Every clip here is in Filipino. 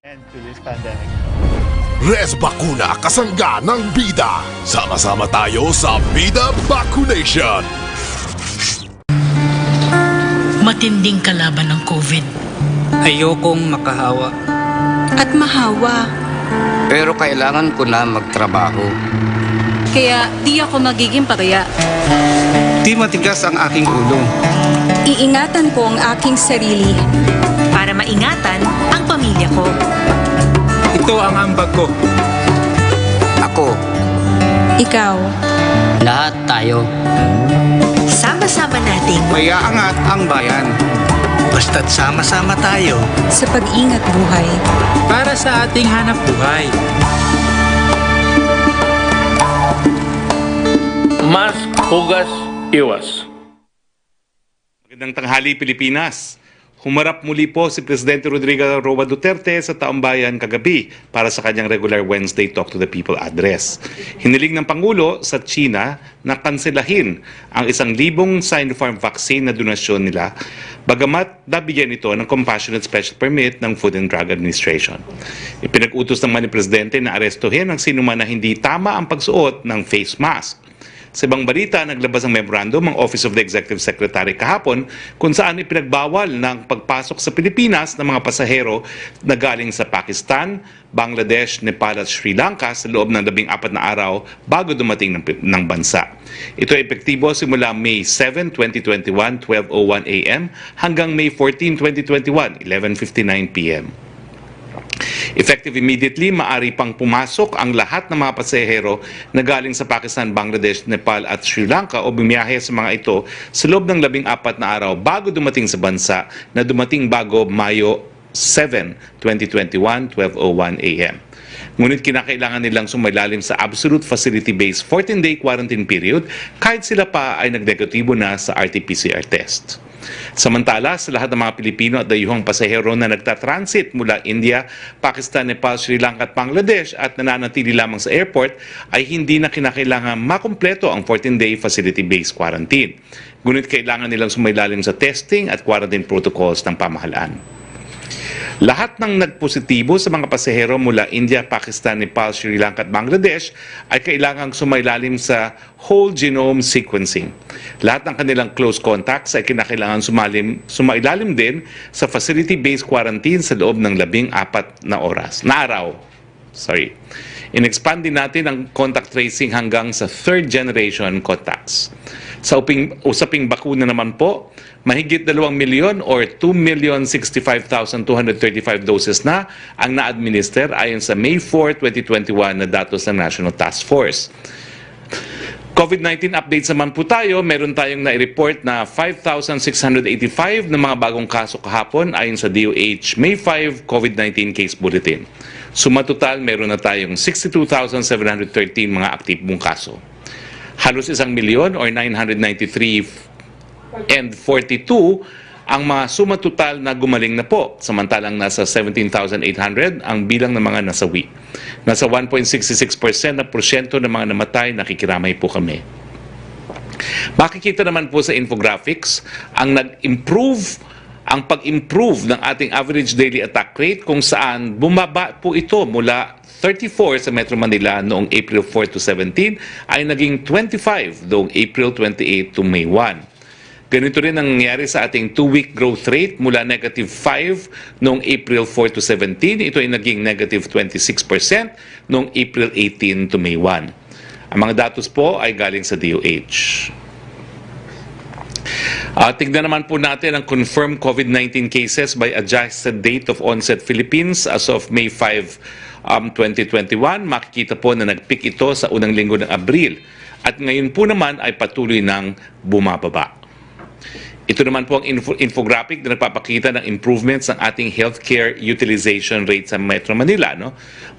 end to this pandemic. Res Bakuna kasangga ng bida. Sama-sama tayo sa Bida Vaccination. Matinding kalaban ng COVID. Ayokong makahawa. At mahawa. Pero kailangan ko na magtrabaho. Kaya di ako magiging pabaya. Di matigas ang aking ulo. Iingatan ko ang aking sarili. Para maingatan ang pamilya ko. Ito ang ambag ko. Ako, Ikaw. lahat tayo. Sama-sama nating Mayaangat ang bayan. Basta't sama-sama tayo Sa pag-ingat buhay. para sa ating hanap buhay. Mask, hugas, iwas. Magandang tanghali, Pilipinas. Humarap muli po si Presidente Rodrigo Roa Duterte sa Taumbayan kagabi para sa kanyang regular Wednesday Talk to the People address. Hiniling ng Pangulo sa China na kanselahin ang 1,000 Sinopharm vaccine na donasyon nila, bagamat nabigyan ito ng Compassionate Special Permit ng Food and Drug Administration. Ipinag-utos naman ni Presidente na arestuhin ang sinuman na hindi tama ang pagsuot ng face mask. Sa ibang balita, naglabas ng memorandum ang Office of the Executive Secretary kahapon kung saan ipinagbawal ng pagpasok sa Pilipinas ng mga pasahero na galing sa Pakistan, Bangladesh, Nepal at Sri Lanka sa loob ng 14 na araw bago dumating ng bansa. Ito ay epektibo simula May 7, 2021, 12:01 a.m. hanggang May 14, 2021, 11:59 p.m. Effective immediately, maari pang pumasok ang lahat ng mga pasahero na galing sa Pakistan, Bangladesh, Nepal at Sri Lanka o bumiyahe sa mga ito sa loob ng 14 na araw bago dumating sa bansa na dumating bago Mayo 7, 2021, 12:01 a.m. Ngunit kinakailangan nilang sumailalim sa absolute facility-based 14-day quarantine period kahit sila pa ay nagdegatibo na sa RT-PCR test. Samantala, sa lahat ng mga Pilipino at dayuhang pasahero na nagtatransit mula India, Pakistan, Nepal, Sri Lanka at Bangladesh at nananatili lamang sa airport ay hindi na kinakailangan makumpleto ang 14-day facility-based quarantine. Ngunit kailangan nilang sumailalim sa testing at quarantine protocols ng pamahalaan. Lahat ng nagpositibo sa mga pasahero mula India, Pakistan, Nepal, Sri Lanka at Bangladesh ay kailangang sumailalim sa whole genome sequencing. Lahat ng kanilang close contacts ay kinakailangan sumailalim din sa facility-based quarantine sa loob ng 14 na araw. In-expand din natin ang contact tracing hanggang sa third generation contacts. Sa usaping bakuna naman po, mahigit 2 milyon or 2,065,235 doses na ang na-administer ayon sa May 4, 2021 na datos ng National Task Force. COVID-19 updates naman po tayo. Meron tayong na-report na 5,685 na mga bagong kaso kahapon ayon sa DOH May 5 COVID-19 Case Bulletin. Suma total, meron na tayong 62,713 mga aktibong kaso. Halos 1 milyon or 993,042 ang mga suma total na gumaling na po, samantalang nasa 17,800 ang bilang ng mga nasawi. Nasa 1.66% na porsyento ng mga namatay, nakikiramay po kami. Makikita naman po sa infographics ang pag-improve ng ating average daily attack rate kung saan bumaba po ito mula 34 sa Metro Manila noong April 4 to 17 ay naging 25 noong April 28 to May 1. Ganito rin ang nangyari sa ating 2-week growth rate mula negative 5 noong April 4 to 17. Ito ay naging negative 26% noong April 18 to May 1. Ang mga datos po ay galing sa DOH. Tignan naman po natin ang confirmed COVID-19 cases by adjusted date of onset Philippines as of May 5, 2021. Makikita po na nag-peak ito sa unang linggo ng Abril at ngayon po naman ay patuloy ng bumababa. Ito naman po ang infographic na nagpapakita ng improvements ng ating healthcare utilization rate sa Metro Manila.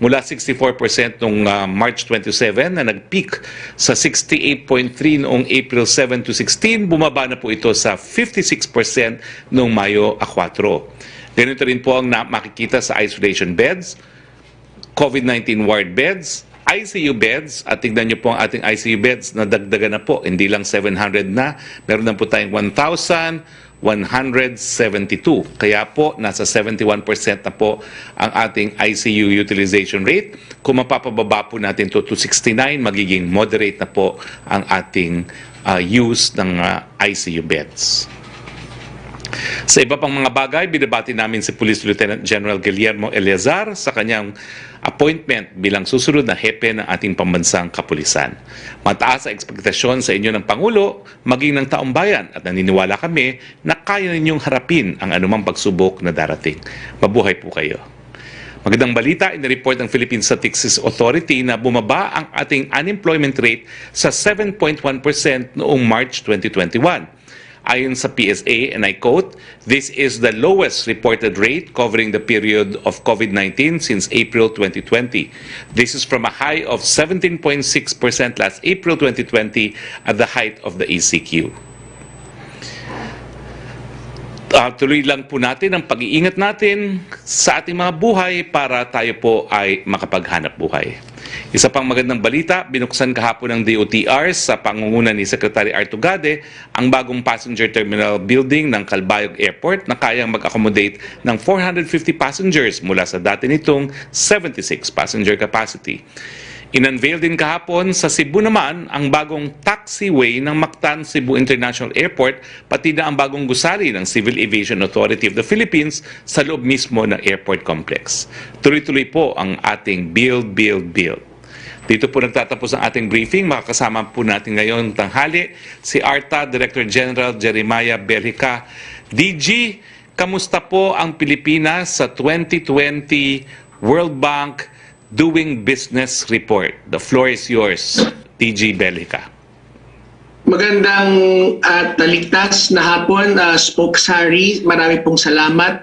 Mula 64% noong March 27 na nag-peak sa 68.3 noong April 7 to 16, bumaba na po ito sa 56% noong Mayo 4. Ganito rin po ang makikita sa isolation beds, COVID-19 ward beds, ICU beds, at tignan nyo po ang ating ICU beds na dagdagan na po, hindi lang 700 na, meron na po tayong 1,000, 172. Kaya po, nasa 71% na po ang ating ICU utilization rate. Kung mapapababa po natin to 69, magiging moderate na po ang ating use ng ICU beds. Sa iba pang mga bagay, binabati namin si Police Lieutenant General Guillermo Eleazar sa kanyang appointment bilang susunod na hepe ng ating pambansang kapulisan. Mataas ang ekspektasyon sa inyo ng Pangulo, maging ng taong bayan, at naniniwala kami na kaya ninyong harapin ang anumang pagsubok na darating. Mabuhay po kayo. Magandang balita, inireport ng Philippine Statistics Authority na bumaba ang ating unemployment rate sa 7.1% noong March 2021. Ayon sa PSA, and I quote, "This is the lowest reported rate covering the period of COVID-19 since April 2020. This is from a high of 17.6% last April 2020 at the height of the ECQ." Tuloy lang po natin ang pag-iingat natin sa ating mga buhay para tayo po ay makapaghanap buhay. Isa pang magandang balita, binuksan kahapon ng DOTR sa pangunguna ni Secretary Artugade ang bagong passenger terminal building ng Calbayog Airport na kayang mag-accommodate ng 450 passengers mula sa dati nitong 76 passenger capacity. In-unveil din kahapon sa Cebu naman ang bagong taxiway ng Mactan Cebu International Airport, pati na ang bagong gusali ng Civil Aviation Authority of the Philippines sa loob mismo ng airport complex. Tuloy-tuloy po ang ating build. Dito po nagtatapos ang ating briefing. Makakasama po natin ngayon tanghali si ARTA Director General Jeremiah Belhica. DG, kamusta po ang Pilipinas sa 2020 World Bank Doing Business Report? The floor is yours, DG Belhica. Magandang at taligtas na hapon, SPOX Harry. Marami pong salamat.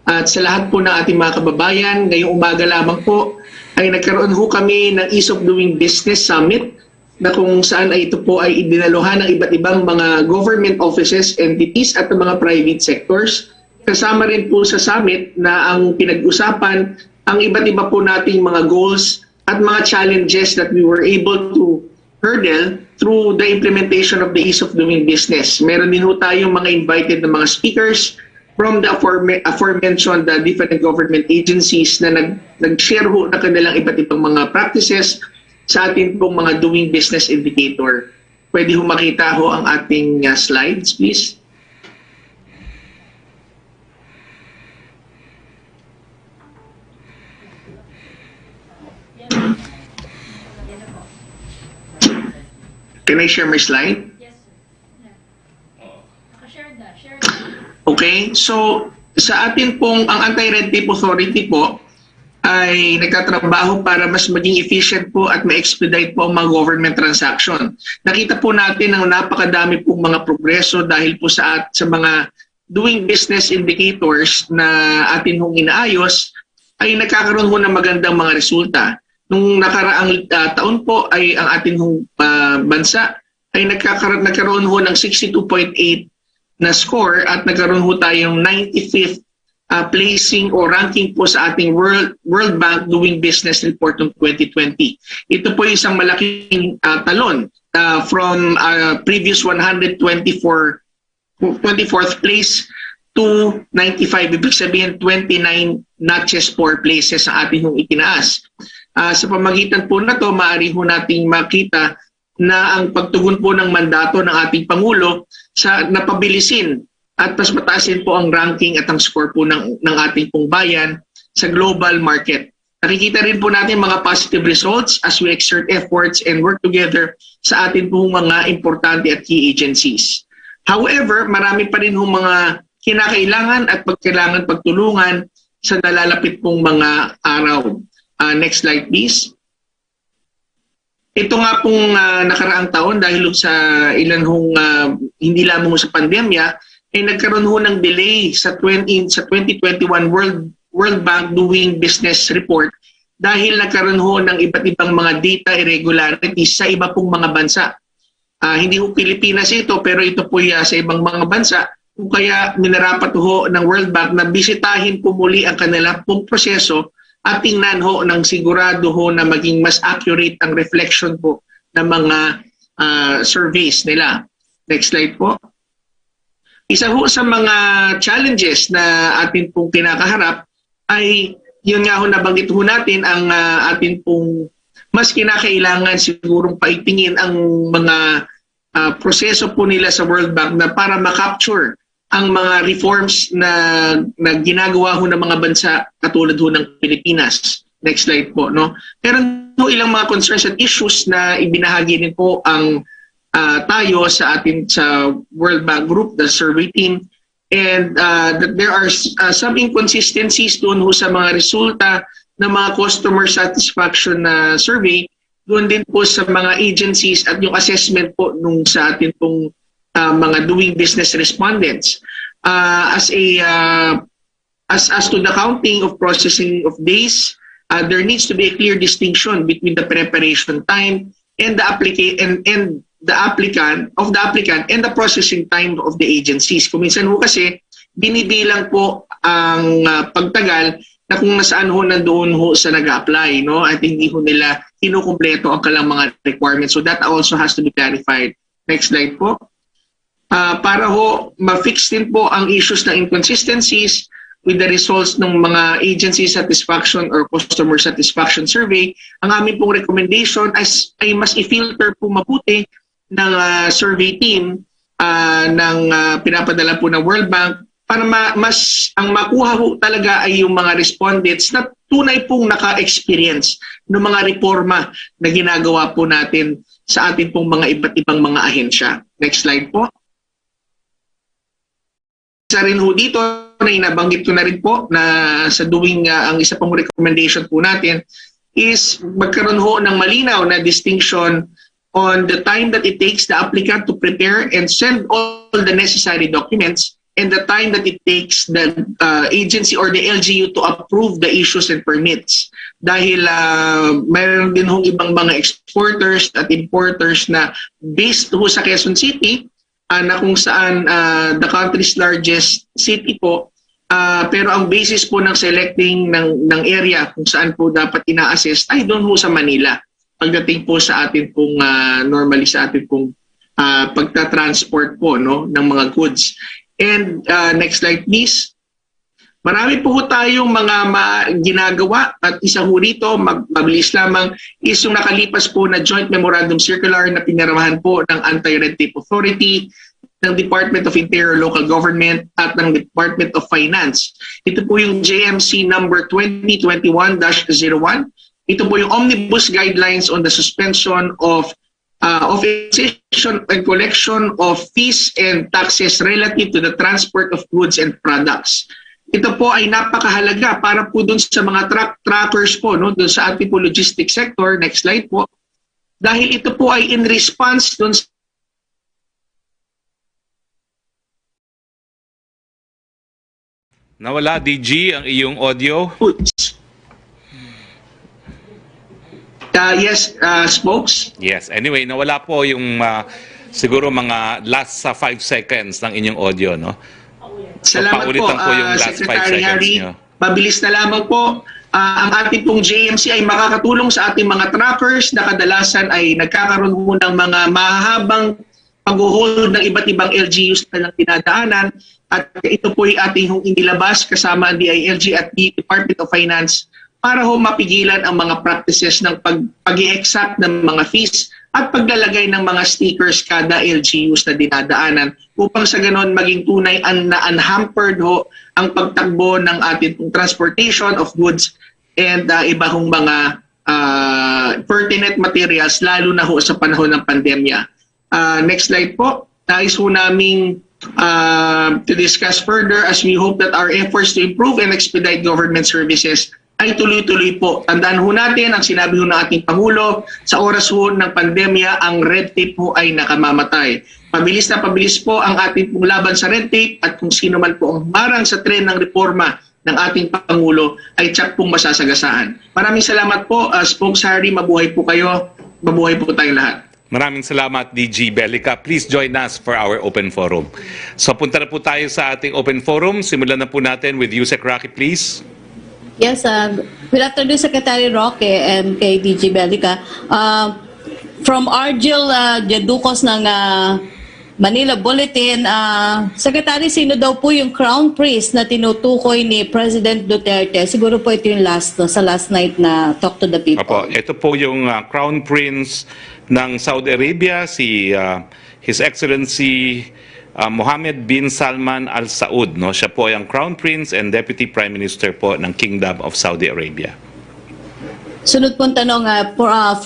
At sa lahat po ng ating mga kababayan, ngayong umaga lamang po ay nagkaroon ho kami ng Ease of Doing Business Summit na kung saan ay ito po ay idinaluhan ng iba't ibang mga government offices, entities at mga private sectors. Kasama rin po sa summit na ang pinag-usapan ang iba't iba po nating mga goals at mga challenges that we were able to hurdle through the implementation of the Ease of Doing Business. Meron din ho tayong mga invited na mga speakers from the aforementioned different government agencies na nag-share ho na kanilang iba't ibang mga practices sa ating pong mga doing business indicator. Pwede ho makita ho ang ating slides, please. Can I share my slide? Okay, so sa atin pong, ang Anti-Red Tape Authority po ay nagtatrabaho para mas maging efficient po at ma-expedite po ang mga government transaction. Nakita po natin ang napakadami pong mga progreso dahil po sa mga doing business indicators na atin hong inaayos ay nagkakaroon ho ng magandang mga resulta. Nung nakaraang taon po ay ang ating hong bansa ay nagkaroon ho ng 62.8 na score at nagkaroon ho tayong 95th placing o ranking po sa ating World Bank Doing Business Report ng 2020. Ito po isang malaking talon from previous 24th place to 95. Ibig sabihin 29 notches 4 places ang ating hong itinaas. Sa pamagitan po na to, maaari ho nating makita na ang pagtugon po ng mandato ng ating Pangulo sa napabilisin at mas mataasin po ang ranking at ang score po ng ating pong bayan sa global market. Nakikita rin po natin mga positive results as we exert efforts and work together sa ating pong mga importante at key agencies. However, marami pa rin hong mga kinakailangan at kailangan pagtulungan sa nalalapit pong mga araw. Next slide please. Ito nga pong nakaraang taon dahil sa ilan hong hindi lamang sa pandemya ay nagkaroon ho ng delay sa 2021 World Bank Doing Business Report dahil nagkaroon ho ng iba't ibang mga data irregularities sa iba pong mga bansa. Hindi ho Pilipinas ito pero ito po sa ibang mga bansa. Kung kaya minarapat ho ng World Bank na bisitahin po muli ang kanila pong proseso at tingnan ho ng sigurado ho na maging mas accurate ang reflection po ng mga surveys nila. Next slide po. Isa ho sa mga challenges na atin pong kinakaharap ay yun nga ho nabanggit ho natin ang atin pong mas kinakailangan sigurong paigtingin ang mga proseso po nila sa World Bank na para makapture ang mga reforms na ginagawa ho ng mga bansa katulad ho ng Pilipinas. Next slide po. No? Meron ho ilang mga concerns at issues na ibinahagi din po ang tayo sa atin sa World Bank Group, the survey team, and that there are some inconsistencies doon ho sa mga resulta ng mga customer satisfaction na survey, doon din po sa mga agencies at yung assessment po nung sa atin pong mga doing business respondents. As to the counting of processing of days, there needs to be a clear distinction between the preparation time and the applicant and the applicant and the processing time of the agencies. Kung minsan ho kasi binibilang po ang pagtagal na kung nasaan ho nandoon ho sa nag-apply, no? At hindi ho nila kinukumpleto ang kalang mga requirements. So that also has to be clarified. Next slide po. Para ho ma-fix din po ang issues ng inconsistencies with the results ng mga agency satisfaction or customer satisfaction survey, ang aming pong recommendation ay mas i-filter po mabuti ng survey team ng pinapadala po ng World Bank para mas ang makuha ho talaga ay yung mga respondents na tunay pong naka-experience ng mga reforma na ginagawa po natin sa ating pong mga iba't ibang mga ahensya. Next slide po. Isa rin ho dito na inabanggit ko na rin po na sa doing ang isa pong recommendation po natin is magkaroon ho ng malinaw na distinction on the time that it takes the applicant to prepare and send all the necessary documents and the time that it takes the agency or the LGU to approve the issues and permits. Dahil mayroon din hong ibang mga exporters at importers na based ho sa Quezon City, na kung saan the country's largest city po, pero ang basis po ng selecting ng area kung saan po dapat ina-assess ay doon ho sa Manila. Pagdating po sa atin pong normally sa atin pong pagta-transport po no ng mga goods. And next slide please. Marami po tayong mga ginagawa at isa ho rito, mabilis lamang, is yung nakalipas po na Joint Memorandum Circular na pinirmahan po ng Anti-Red Tape Authority, ng Department of Interior Local Government at ng Department of Finance. Ito po yung JMC number 2021-01. Ito po yung Omnibus Guidelines on the Suspension of and collection of fees and taxes relative to the transport of goods and products. Ito po ay napakahalaga para po dun sa mga trackers po, no, dun sa ating po logistics sector. Next slide po. Dahil ito po ay in response dun sa Nawala, DG, ang iyong audio. Yes, SPOX. Yes. Anyway, nawala po yung siguro mga last 5 seconds ng inyong audio, no? So, Salamat paulitan po yung last 5 Secretary seconds Harry. nyo. Mabilis na lamang po. Ang ating pong JMC ay makakatulong sa ating mga trackers na kadalasan ay nagkakaroon mo ng mga mahahabang pag-hold ng iba't ibang LGUs na lang tinadaanan. At ito po ay ating inilabas kasama ang DILG at the Department of Finance para ho mapigilan ang mga practices ng pag-i-exact ng mga fees at paglalagay ng mga stickers kada LGUs na dinadaanan upang sa ganon maging tunay na unhampered ho ang pagtakbo ng ating transportation of goods and iba hong mga pertinent materials lalo na ho sa panahon ng pandemya. Next slide po. Nais ho naming to discuss further as we hope that our efforts to improve and expedite government services ay tuloy-tuloy po. Tandaan ho natin ang sinabi ho ng ating Pangulo, sa oras ho ng pandemya, ang red tape ho ay nakamamatay. Pabilis na pabilis po ang ating pong laban sa red tape at kung sino man po ang marang sa tren ng reforma ng ating Pangulo ay tsak pong masasagasaan. Maraming salamat po, Spokes Harry, mabuhay po kayo, mabuhay po tayong lahat. Maraming salamat, DG Bellica. Please join us for our open forum. So punta na po tayo sa ating open forum. Simulan na po natin with Yusek Rocky, please. Yes, good afternoon, Secretary Roque and kay DG Bellica. From Argel Jadukos ng Manila Bulletin. Secretary, sino daw po yung crown prince na tinutukoy ni President Duterte? Siguro po ito yung sa last night na Talk to the People. Opo, ito po yung Crown Prince ng Saudi Arabia, si His Excellency Mohammed bin Salman Al Saud. No? Siya po ay ang Crown Prince and Deputy Prime Minister po ng Kingdom of Saudi Arabia. Sunod pong tanong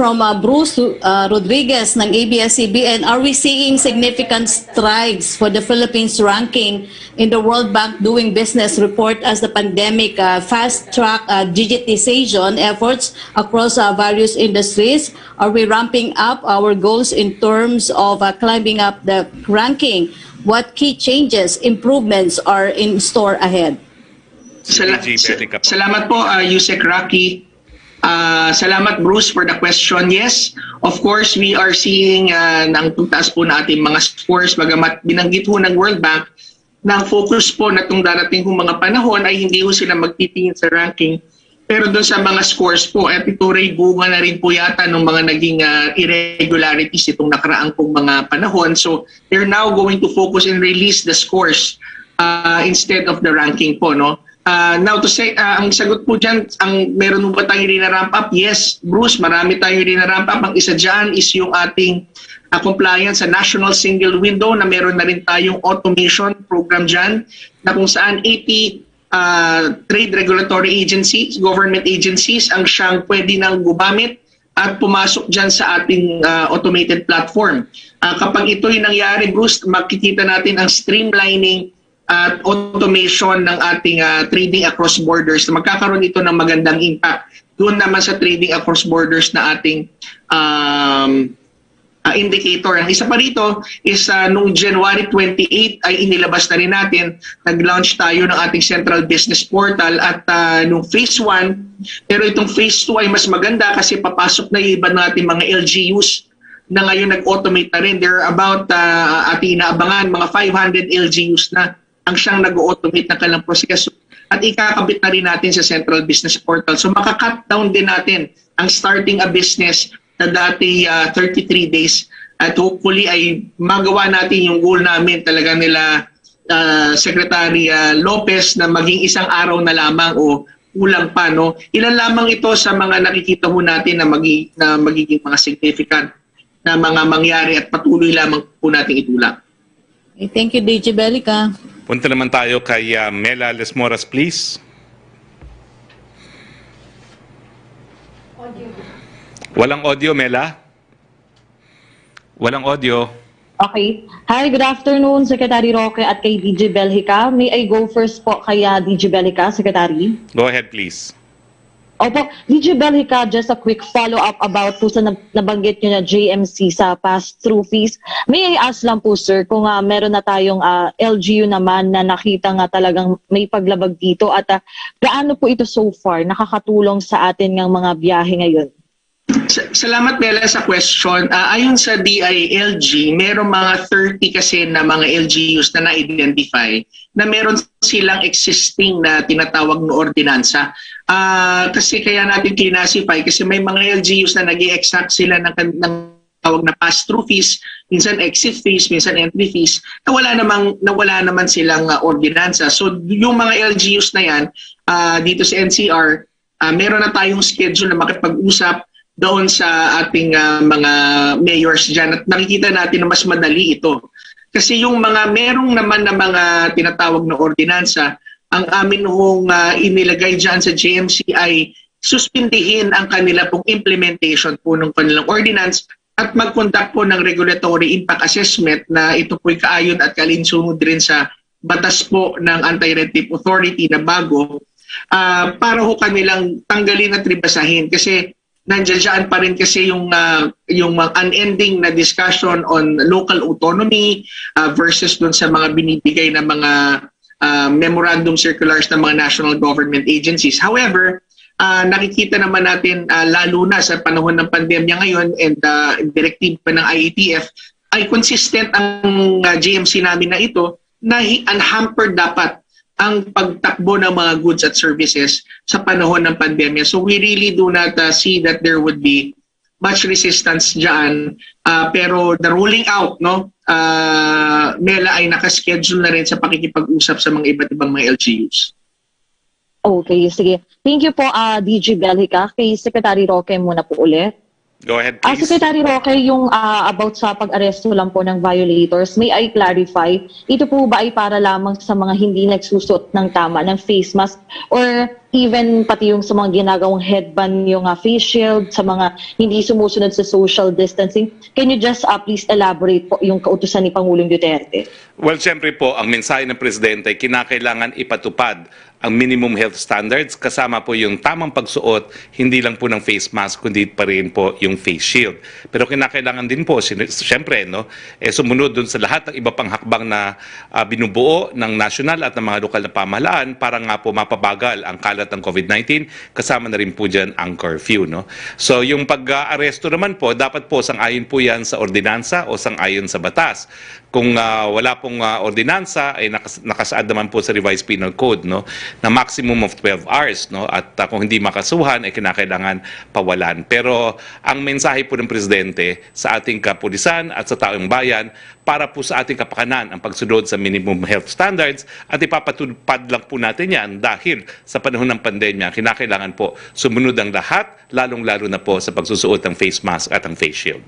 from Bruce Rodriguez ng ABS-CBN, are we seeing significant strides for the Philippines ranking in the World Bank Doing Business report as the pandemic fast-track digitization efforts across various industries? Are we ramping up our goals in terms of climbing up the ranking? What key changes, improvements are in store ahead? Salamat po, Yusek Rocky. Salamat Bruce for the question. Yes, of course we are seeing ng tugtaas po na ating mga scores, bagamat binanggit ho ng World Bank na focus po na itong darating ho mga panahon ay hindi ho sila magtitingin sa ranking, pero doon sa mga scores po at ito rin bunga na rin po yata ng mga naging irregularities itong nakaraang pong mga panahon. So they're now going to focus and release the scores instead of the ranking po, no? Now to say, ang sagot po dyan, meron mo ba tayong rin-ramp up? Yes, Bruce, marami tayong rin-ramp up. Ang isa dyan is yung ating compliance sa National Single Window na meron na rin tayong automation program dyan na kung saan 80 trade regulatory agencies, government agencies ang siyang pwede nang gumamit at pumasok dyan sa ating automated platform. Kapag ito'y nangyari, Bruce, makikita natin ang streamlining at automation ng ating trading across borders. Magkakaroon ito ng magandang impact doon naman sa trading across borders na ating indicator. Ang isa pa rito is noong January 28 ay inilabas na rin natin, nag-launch tayo ng ating Central Business Portal at noong Phase 1, pero itong Phase 2 ay mas maganda kasi papasok na yung iba natin mga LGUs na ngayon nag-automate na rin. There are about ating inaabangan mga 500 LGUs na ang siyang nag-automate ng kanilang proseso at ikakabit na rin natin sa Central Business Portal. So maka-cut down din natin ang starting a business na dati 33 days at hopefully ay magawa natin yung goal namin talaga nila Secretary Lopez na maging isang araw na lamang o kulang pa, no? Ilan lamang ito sa mga nakikita ho natin na magiging mga significant na mga mangyari at patuloy lamang po natin itulak. Thank you, DJ Belica. Punta naman tayo kay Mela Lesmoras, please. Walang audio, Mela? Walang audio. Okay. Hi, good afternoon, Secretary Roque at kay DJ Belhica. May I go first po kay DJ Belhica, Secretary? Go ahead, please. Opo, DJ Belhica, just a quick follow-up about po sa nabanggit nyo na JMC sa pass-through fees. May I ask lang po, sir, kung meron na tayong LGU naman na nakita nga talagang may paglabag dito at gaano po ito so far nakakatulong sa atin ng mga biyahe ngayon? Salamat, Bella, sa question. Ayon sa DILG, merong mga 30 kasi na mga LGUs na na-identify na meron silang existing na tinatawag na ordinansa. Kasi kaya natin kinasify kasi may mga LGUs na nag-i-exact sila ng tawag na pass-through fees, minsan exit fees, minsan entry fees, na wala naman silang ordinansa. So yung mga LGUs na yan, dito sa NCR, meron na tayong schedule na makipag-usap doon sa ating mga mayors dyan at nakikita natin na mas madali ito. Kasi yung mga merong naman na mga tinatawag na ordinansa, ang amin hong inilagay dyan sa JMC ay suspindihin ang kanila pong implementation po ng kanilang ordinance at mag-conduct po ng regulatory impact assessment na ito po'y kaayon at kalinsunod rin sa batas po ng Anti-Red Tape Authority na bago para ho kanilang tanggalin at ribasahin. Kasi nandiyan pa rin kasi yung unending na discussion on local autonomy versus dun sa mga binibigay na mga memorandum circulars ng mga national government agencies. However, nakikita naman natin lalo na sa panahon ng pandemya ngayon and directive pa ng IATF ay consistent ang GMC namin na ito na unhampered dapat ang pagtakbo ng mga goods at services sa panahon ng pandemya. So we really do not see that there would be much resistance dyan. Pero the rolling out, no, Mela, ay nakaschedule na rin sa pakikipag-usap sa mga iba't ibang mga LGUs. Okay, sige. Thank you po, DG Belhica. Kay Secretary Roque muna po ulit. Go ahead, please. Secretary Roque, yung about sa pag-aresto lang po ng violators, may I clarify, ito po ba ay para lamang sa mga hindi nagsusot ng tama ng face mask or even pati yung sa mga ginagawang headband, yung face shield, sa mga hindi sumusunod sa social distancing? Can you just please elaborate po yung kautusan ni Pangulong Duterte? Well, siyempre po, ang mensahe ng Presidente, kinakailangan ipatupad ang minimum health standards kasama po yung tamang pagsuot, hindi lang po ng face mask, kundi pa rin po yung face shield. Pero kinakailangan din po, siyempre, no, sumunod dun sa lahat ng iba pang hakbang na binubuo ng national at ng mga lokal na pamahalaan para nga po mapabagal ang kalat ng COVID-19, kasama na rin po dyan ang curfew. No? So yung pag-aresto naman po, dapat po sang-ayon po yan sa ordinansa o sang-ayon sa batas. Kung wala pong ordinansa, ay nakasaad naman po sa revised penal code, no, na maximum of 12 hours, no, at kung hindi makasuhan ay kinakailangan pawalan. Pero ang mensahe po ng Presidente sa ating kapulisan at sa taong bayan, para po sa ating kapakanan ang pagsunod sa minimum health standards, at ipapatupad lang po natin yan dahil sa panahon ng pandemya, kinakailangan po sumunod ang lahat, lalong-lalo na po sa pagsusuot ng face mask at ang face shield.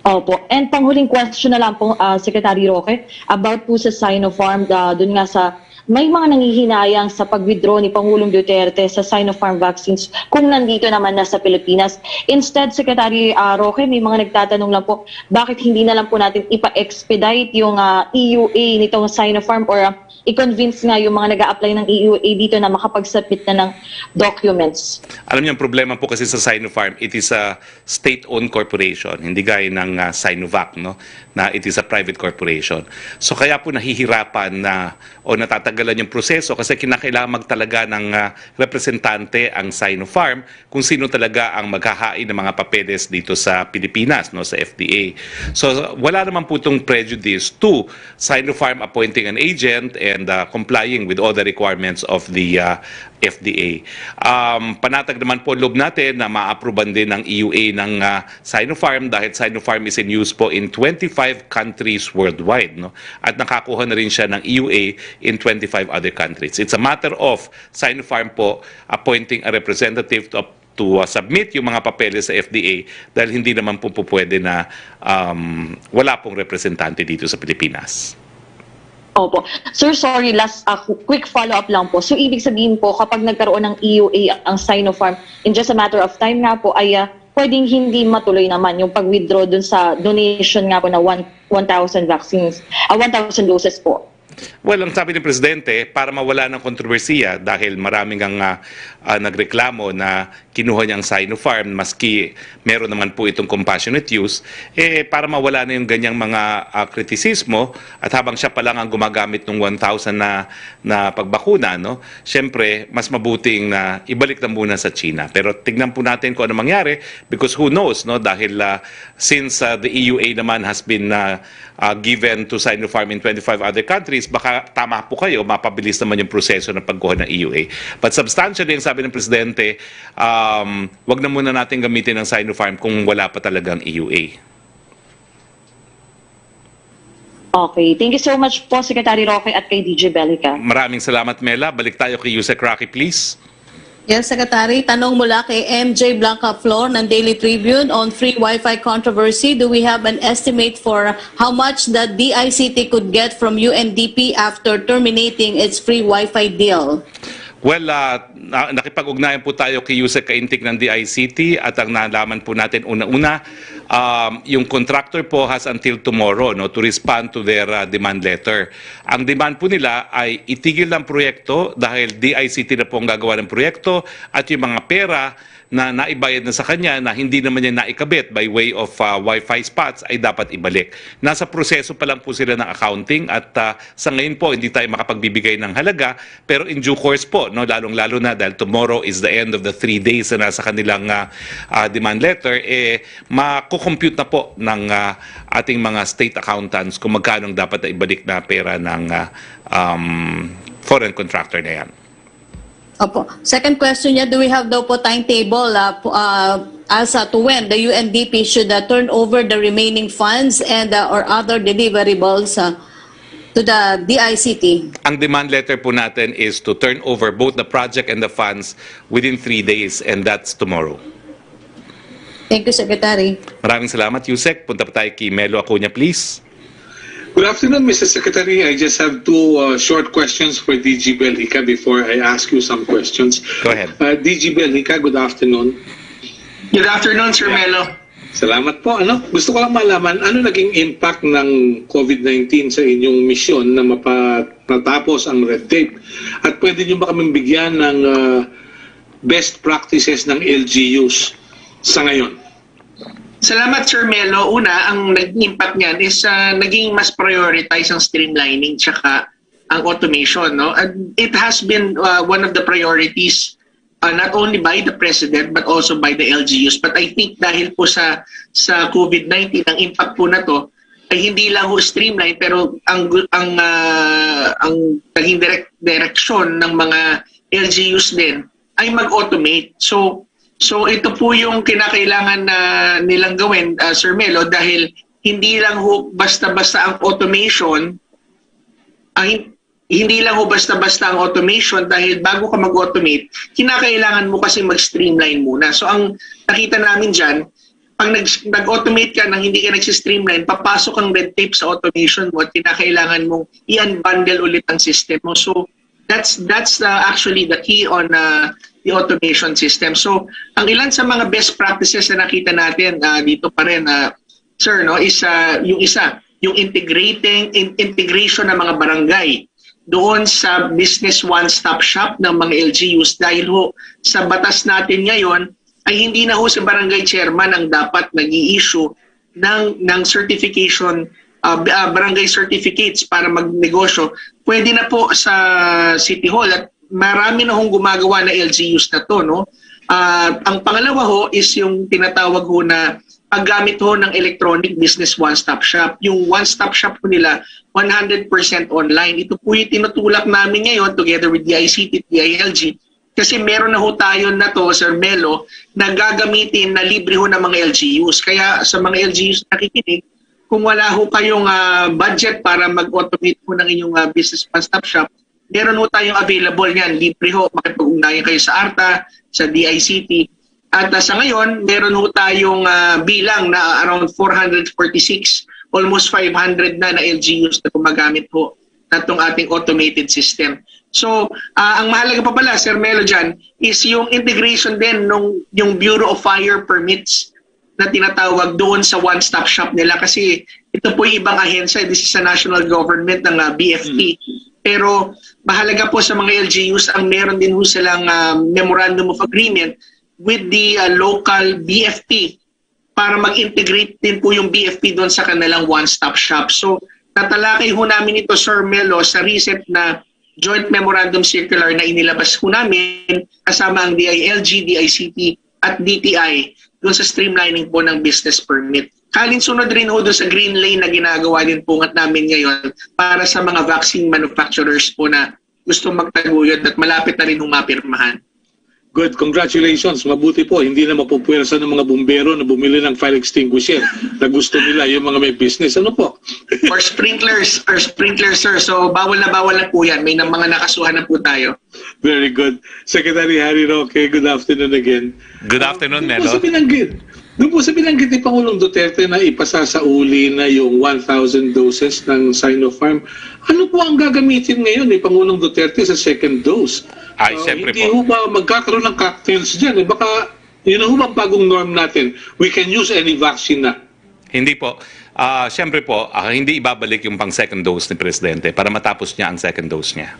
Opo. And panghuling question na lang po, Secretary Roque, about po sa Sinopharm, dun nga sa may mga nangihinayang sa pag-withdraw ni Pangulong Duterte sa Sinopharm vaccines kung nandito naman na sa Pilipinas. Instead, Secretary Roque, may mga nagtatanong lang po, bakit hindi na lang po natin ipa-expedite yung EUA nitong Sinopharm or i-convince nga yung mga nag-a-apply ng EUA dito na makapag-submit na ng documents? Alam niyo, ang problema po kasi sa Sinopharm, it is a state-owned corporation, hindi gaya ng Sinovac, no? Na it is a private corporation. So kaya po nahihirapan na o natatagalan yung proseso kasi kinakailangan magtalaga ng representante ang Sinopharm kung sino talaga ang maghahain ng mga papeles dito sa Pilipinas, no, sa FDA. So wala naman po itong prejudice to Sinopharm appointing an agent and complying with all the requirements of the FDA. Panatag naman po loob natin na ma-approvean din ng EUA ng Sinopharm dahil Sinopharm is in use po in 25 countries worldwide, no? At nakakuha na rin siya ng EUA in 25 other countries. It's a matter of Sinopharm po appointing a representative to submit yung mga papeles sa FDA dahil hindi naman po pwede na wala pong representante dito sa Pilipinas. Opo. Sir, sorry, last quick follow-up lang po. So, ibig sabihin po, kapag nagkaroon ng EUA ang Sinopharm, in just a matter of time nga po, ay pwedeng hindi matuloy naman yung pag-withdraw dun sa donation nga po na 1,000 vaccines, 1,000 doses po. Well, ang sabi ng Presidente, para mawala ng kontrobersiya dahil maraming ang nagreklamo na kinuha niyang Sinopharm maski meron naman po itong compassionate use, para mawala na yung ganyang mga kritisismo at habang siya pa lang ang gumagamit ng 1,000 na pagbakuna, no? Siyempre, mas mabuting na ibalik na muna sa China. Pero tignan po natin kung ano mangyari because who knows, no? Dahil since the EUA naman has been given to Sinopharm in 25 other countries, baka tama po kayo, mapabilis naman yung proseso ng pagkuha ng EUA. But substantially, ang sabi ng Presidente, wag na muna natin gamitin ng Sinopharm kung wala pa talagang EUA. Okay. Thank you so much po, Secretary Roque at kay DJ Bellica. Maraming salamat, Mela. Balik tayo kay Yusek Rocky, please. Yes, Secretary. Tanong mula kay MJ Blanca Flor ng Daily Tribune on free Wi-Fi controversy. Do we have an estimate for how much the DICT could get from UNDP after terminating its free Wi-Fi deal? Well, nakipag-ugnayan po tayo kay Yusek Kaintik ng DICT at ang nalaman po natin una-una, yung contractor po has until tomorrow, no, to respond to their demand letter. Ang demand po nila ay itigil ng proyekto dahil DICT na po ang gagawa ng proyekto at yung mga pera na naibayad na sa kanya na hindi naman niya naikabit by way of Wi-Fi spots ay dapat ibalik. Nasa proseso pa lang po sila ng accounting at sa ngayon po hindi tayo makapagbibigay ng halaga pero in due course po, no, lalong-lalo na dahil tomorrow is the end of the 3 days na nasa kanilang demand letter, makukompute na po ng ating mga state accountants kung magkano dapat na ibalik na pera ng foreign contractor na yan. Opo. Second question niya, do we have daw po timetable as to when the UNDP should turn over the remaining funds and or other deliverables to the DICT? Ang demand letter po natin is to turn over both the project and the funds within 3 days, and that's tomorrow. Thank you, Secretary. Maraming salamat, Yusek. Punta pa tayo kay Melo Acuña, please. Good afternoon, Mr. Secretary. I just have two short questions for DG Belhica before I ask you some questions. Go ahead. DG Belhica, good afternoon. Good afternoon, Sir Melo. Salamat po. Gusto ko lang malaman, ano naging impact ng COVID-19 sa inyong misyon na matapos ang red tape? At pwede niyo ba kaming bigyan ng best practices ng LGUs sa ngayon? Salamat, Sir Melo. Una, ang nag-impact niyan is naging mas prioritize ang streamlining tsaka ang automation. No? And it has been one of the priorities not only by the President but also by the LGUs. But I think dahil po sa COVID-19, ang impact po na to ay hindi lang ho streamline, pero ang naging direksyon ng mga LGUs din ay mag-automate. So ito po yung kinakailangan na nilang gawin, Sir Melo, dahil hindi lang ho basta-basta ang automation, hindi lang ho basta-basta ang automation, dahil bago ka mag-automate, kinakailangan mo kasi mag-streamline muna. So ang nakita namin dyan, pag nag-automate ka nang hindi ka nag-streamline, papasok ang red tape sa automation mo at kinakailangan mong i-unbundle ulit ang system mo. So that's actually the key on the automation system. So, ang ilan sa mga best practices na nakita natin dito pa rin, sir, no, is yung integration ng mga barangay doon sa business one-stop shop ng mga LGUs, dahil ho sa batas natin ngayon ay hindi na ho si barangay chairman ang dapat nag-i-issue ng certification, barangay certificates para magnegosyo. Pwede na po sa City Hall, at marami na hong gumagawa na LGUs na to, no? Ang pangalawa ho is yung tinatawag ho na paggamit ho ng electronic business one-stop shop. Yung one-stop shop po nila 100% online. Ito po yung tinutulak namin ngayon together with the ICT, DILG, kasi meron na ho tayo na to, Sir Melo, na gagamitin na libre ho ng mga LGUs. Kaya sa mga LGUs na nakikinig, kung wala ho kayong budget para mag-automate po ng inyong business one-stop shop, meron ho tayong available niyan. Libre ho, makipag-ugnayan kayo sa ARTA, sa DICT. At sa ngayon, meron ho tayong bilang na around 446, almost 500 na LGUs na gumagamit ho na itong ating automated system. So, ang mahalaga pa pala, Sir Melo, dyan, is yung integration din yung Bureau of Fire Permits na tinatawag doon sa one-stop shop nila. Kasi ito po yung ibang ahensya. This is a national government ng BFP. Pero mahalaga po sa mga LGUs ang meron din ho silang memorandum of agreement with the local BFP para mag-integrate din po yung BFP doon sa kanilang one-stop shop. So tatalakay ho namin ito, Sir Melo, sa recent na joint memorandum circular na inilabas ho namin kasama ang DILG, DICT at DTI doon sa streamlining po ng business permit. Kalinsunod rin ho doon sa green lane na ginagawa din po namin ngayon para sa mga vaccine manufacturers po na gusto magtaguyod at malapit na rin humapirmahan. Good. Congratulations. Mabuti po. Hindi na mapupuwersa ng mga bumbero na bumili ng fire extinguisher na gusto nila yung mga may business. Ano po? Or sprinklers, sir. So bawal na po yan. May mga nakasuhan na po tayo. Very good. Secretary Harry Roque, good afternoon again. Good afternoon, Melo. Doon po sa binanggit ni Pangulong Duterte na ipasa sa uli na yung 1,000 doses ng Sinopharm, ano po ang gagamitin ngayon ni Pangulong Duterte sa second dose? Ay, siyempre hindi po. Hindi ba magkakaroon ng cocktails dyan? Baka yun ang bagong norm natin. We can use any vaccine na. Hindi po. Siyempre po, hindi ibabalik yung pang second dose ni Presidente para matapos niya ang second dose niya.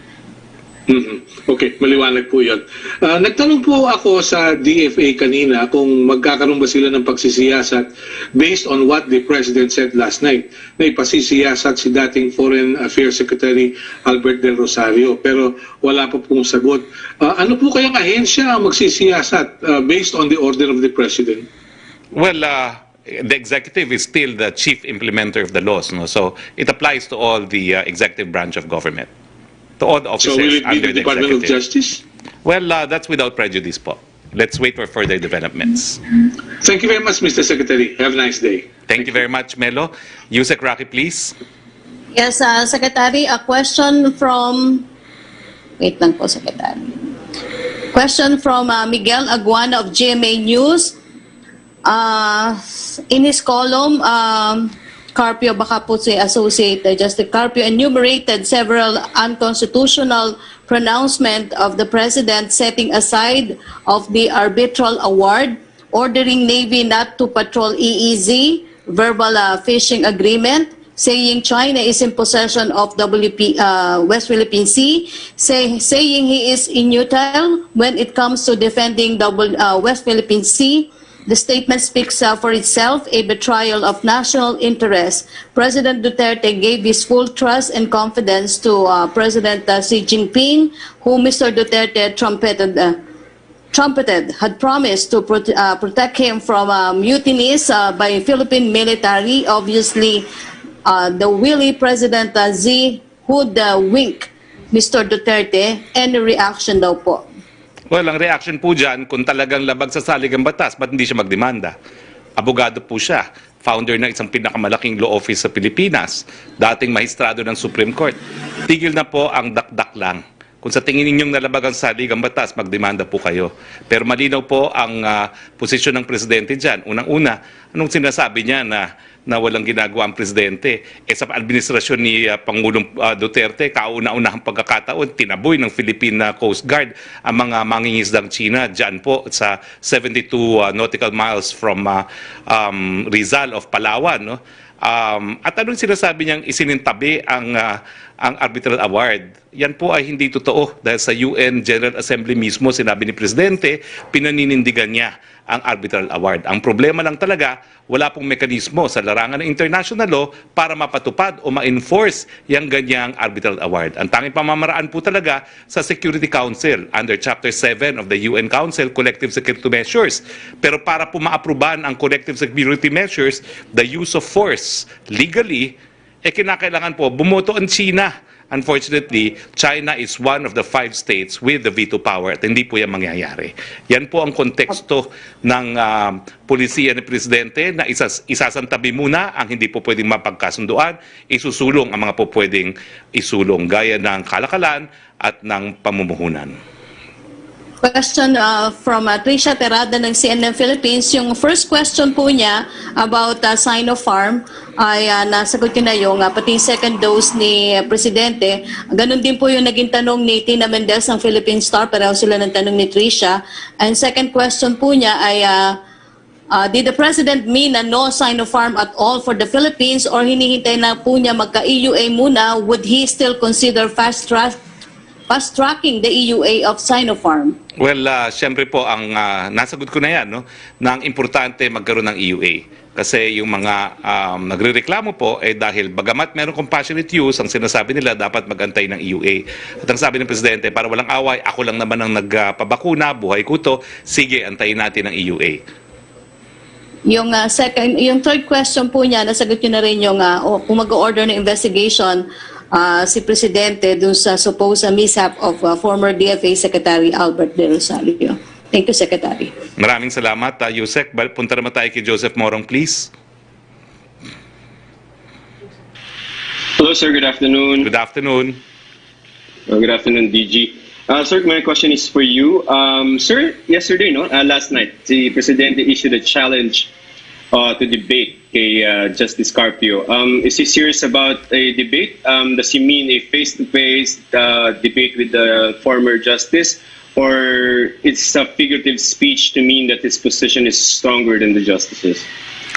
Okay, maliwanag po yun. Nagtanong po ako sa DFA kanina kung magkakaroon ba sila ng pagsisiyasat based on what the President said last night na ipasisiyasat si dating Foreign Affairs Secretary Albert Del Rosario, pero wala pa pong sagot. Ano po kayang ahensya ang magsisiyasat based on the order of the President? Well, the executive is still the chief implementer of the laws, no? So it applies to all the executive branch of government. to all the So officers will it be under the Department of executive. Justice? Well, that's without prejudice po. Let's wait for further developments. Thank you very much, Mr. Secretary. Have a nice day. Thank you very much, Melo. Yusek Roque, please. Yes, Secretary, a question from... Wait lang po, Secretary. Question from Miguel Aguana of GMA News. In his column, Carpio, baka po si Associate Justice Carpio enumerated several unconstitutional pronouncement of the President setting aside of the arbitral award, ordering Navy not to patrol EEZ, verbal fishing agreement, saying China is in possession of West Philippine Sea, saying he is inutile when it comes to defending West Philippine Sea. The statement speaks for itself, a betrayal of national interest. President Duterte gave his full trust and confidence to President Xi Jinping, whom Mr. Duterte trumpeted, had promised to protect him from mutinies by Philippine military. Obviously, the wily President Xi would wink Mr. Duterte. Any reaction daw po? Well, ang reaction po dyan, kung talagang labag sa saligang batas, ba't hindi siya magdemanda? Abogado po siya, founder ng isang pinakamalaking law office sa Pilipinas, dating mahistrado ng Supreme Court. Tigil na po ang dakdak lang. Kung sa tingin ninyong nalabag ang saligang batas, magdemanda po kayo. Pero malinaw po ang posisyon ng presidente dyan. Unang-una, anong sinasabi niya na walang ginagawa ang presidente? Sa administrasyon ni Pangulong Duterte, kauna-unahang pagkakataon, tinaboy ng Philippine Coast Guard ang mga mangingisdang China dyan po sa 72 nautical miles from Rizal of Palawan. No? At anong sinasabi niyang isinintabi ang arbitral award? Yan po ay hindi totoo dahil sa UN General Assembly mismo sinabi ni Presidente, pinaninindigan niya ang arbitral award. Ang problema lang talaga, wala pong mekanismo sa larangan ng international law para mapatupad o ma-enforce yung ganyang arbitral award. Ang tanging pamamaraan po talaga sa Security Council under Chapter 7 of the UN Council, Collective Security Measures. Pero para po maaprubahan ang Collective Security Measures, the use of force legally, kinakailangan po bumoto ang China. Unfortunately, China is one of the 5 states with the veto power at hindi po yan mangyayari. Yan po ang konteksto ng polisiya ni Presidente na isasantabi muna ang hindi po pwedeng mapagkasunduan, isusulong ang mga po pwedeng isulong gaya ng kalakalan at ng pamumuhunan. Question from Trisha Terada ng CNN Philippines. Yung first question po niya about Sinopharm ay nasagot ko na yung pati second dose ni Presidente. Ganon din po yung naging tanong ni Tina Mendez ng Philippine Star. Pareho sila ng tanong ni Trisha. And second question po niya ay did the President mean na no Sinopharm at all for the Philippines or hinihintay na po niya magka-EUA muna? Would he still consider fast-tracking the EUA of Sinopharm? Well, siyempre po, ang nasagot ko na yan, no, na ang importante magkaroon ng EUA. Kasi yung mga nagrereklamo po, dahil bagamat meron compassionate use, ang sinasabi nila dapat magantay ng EUA. At ang sabi ng Presidente, para walang away, ako lang naman ang nagpabakuna, buhay ko to, sige, antayin natin ang EUA. Yung third question po niya, nasagot niyo na rin yung kung mag-order ng investigation si Presidente dun sa supposed mishap of former DFA Secretary Albert De Rosario. Thank you, Secretary. Maraming salamat, Yusek. Punta naman tayo kay Joseph Morong, please. Hello, sir. Good afternoon. Good afternoon. Good afternoon, DG. Sir, my question is for you. Sir, yesterday, last night, the Presidente issued a challenge to debate kay Justice Carpio. Is he serious about a debate? Does he mean a face-to-face debate with the former justice? Or it's a figurative speech to mean that his position is stronger than the justices?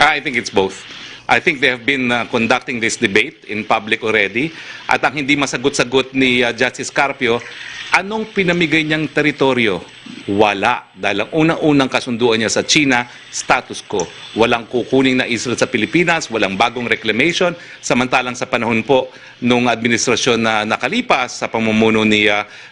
I think it's both. I think they have been conducting this debate in public already. At ang hindi masagot-sagot ni Justice Carpio, anong pinamigay niyang teritoryo Wala. Dahil ang unang-unang kasunduan niya sa China, status quo. Walang kukuning na Israel sa Pilipinas, walang bagong reclamation. Samantalang sa panahon po nung administrasyon na nakalipas sa pamumuno ni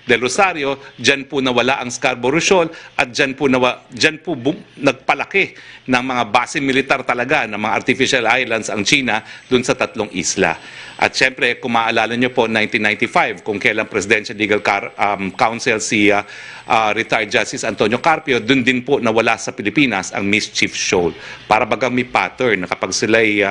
Del Rosario, dyan po nawala ang Scarborough Shoal at dyan po nagpalaki ng mga base militar talaga ng mga artificial islands ang China dun sa 3 isla. At syempre, kung maaalala nyo po, 1995, kung kailang Presidential Legal Counsel si retired Justice Antonio Carpio, dun din po nawala sa Pilipinas ang Mischief Shoal. Para bagang may pattern na kapag sila'y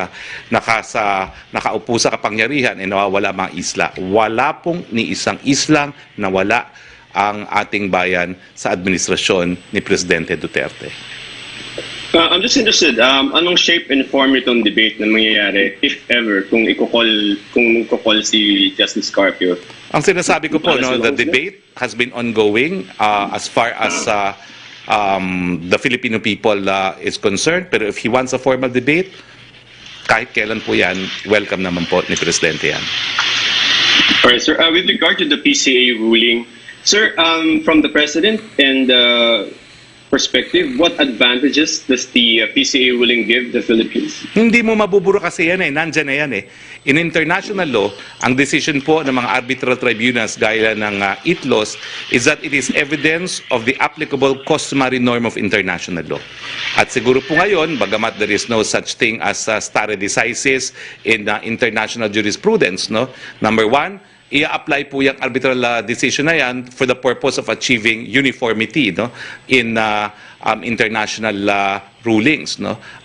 nakaupo sa kapangyarihan, nawawala mga isla. Wala pong ni isang islang nawala ang ating bayan sa administrasyon ni Presidente Duterte. I'm just interested, anong shape and form itong debate na mangyayari, if ever, kung ikukol si Justice Carpio? Ang sinasabi ko po, the debate has been ongoing as far as the Filipino people is concerned. Pero if he wants a formal debate, kahit kailan po yan, welcome naman po ni Presidente yan. Alright, sir. With regard to the PCA ruling, sir, from the President and perspective, what advantages does the PCA ruling give the Philippines? Hindi mo mabuburo kasi yan nandyan na yan In international law, ang decision po ng mga arbitral tribunals gaya ng ITLOS is that it is evidence of the applicable customary norm of international law. At siguro po ngayon, bagamat there is no such thing as stare decisis in international jurisprudence, no? Number one, i-apply po yung arbitral decision na yan for the purpose of achieving uniformity in international rulings.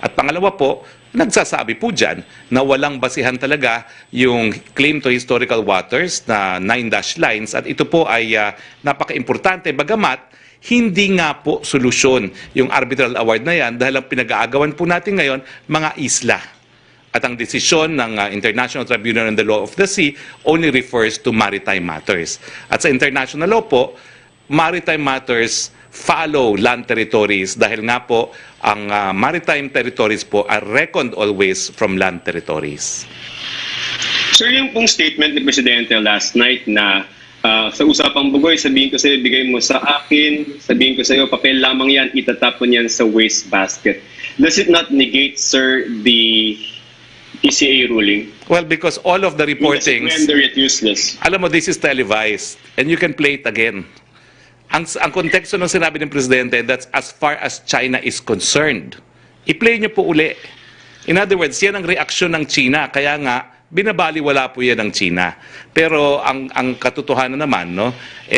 At pangalawa po, nagsasabi po dyan na walang basihan talaga yung claim to historical waters na 9 dash lines at ito po ay napaka-importante bagamat hindi nga po solusyon yung arbitral award na yan dahil ang pinag-aagawan po natin ngayon mga isla. At ang desisyon ng International Tribunal on the Law of the Sea only refers to maritime matters. At sa international law po, maritime matters follow land territories dahil nga po ang maritime territories po are reckoned always from land territories. Sir, yung pong statement ni Presidente last night na sa usapang bugoy, sabihin ko sa'yo, bigay mo sa akin, sabihin ko sa'yo, papel lamang yan, itatapon yan sa waste basket. Does it not negate, sir, the PCA ruling? Well, because all of the reportings, render it useless. Alam mo, this is televised and you can play it again. Ang konteksto ng sinabi ng Presidente, that's as far as China is concerned. I-play niyo po uli. In other words, yan ang reaksyon ng China. Kaya nga, binabaliwala po yan ng China. Pero ang katotohanan naman,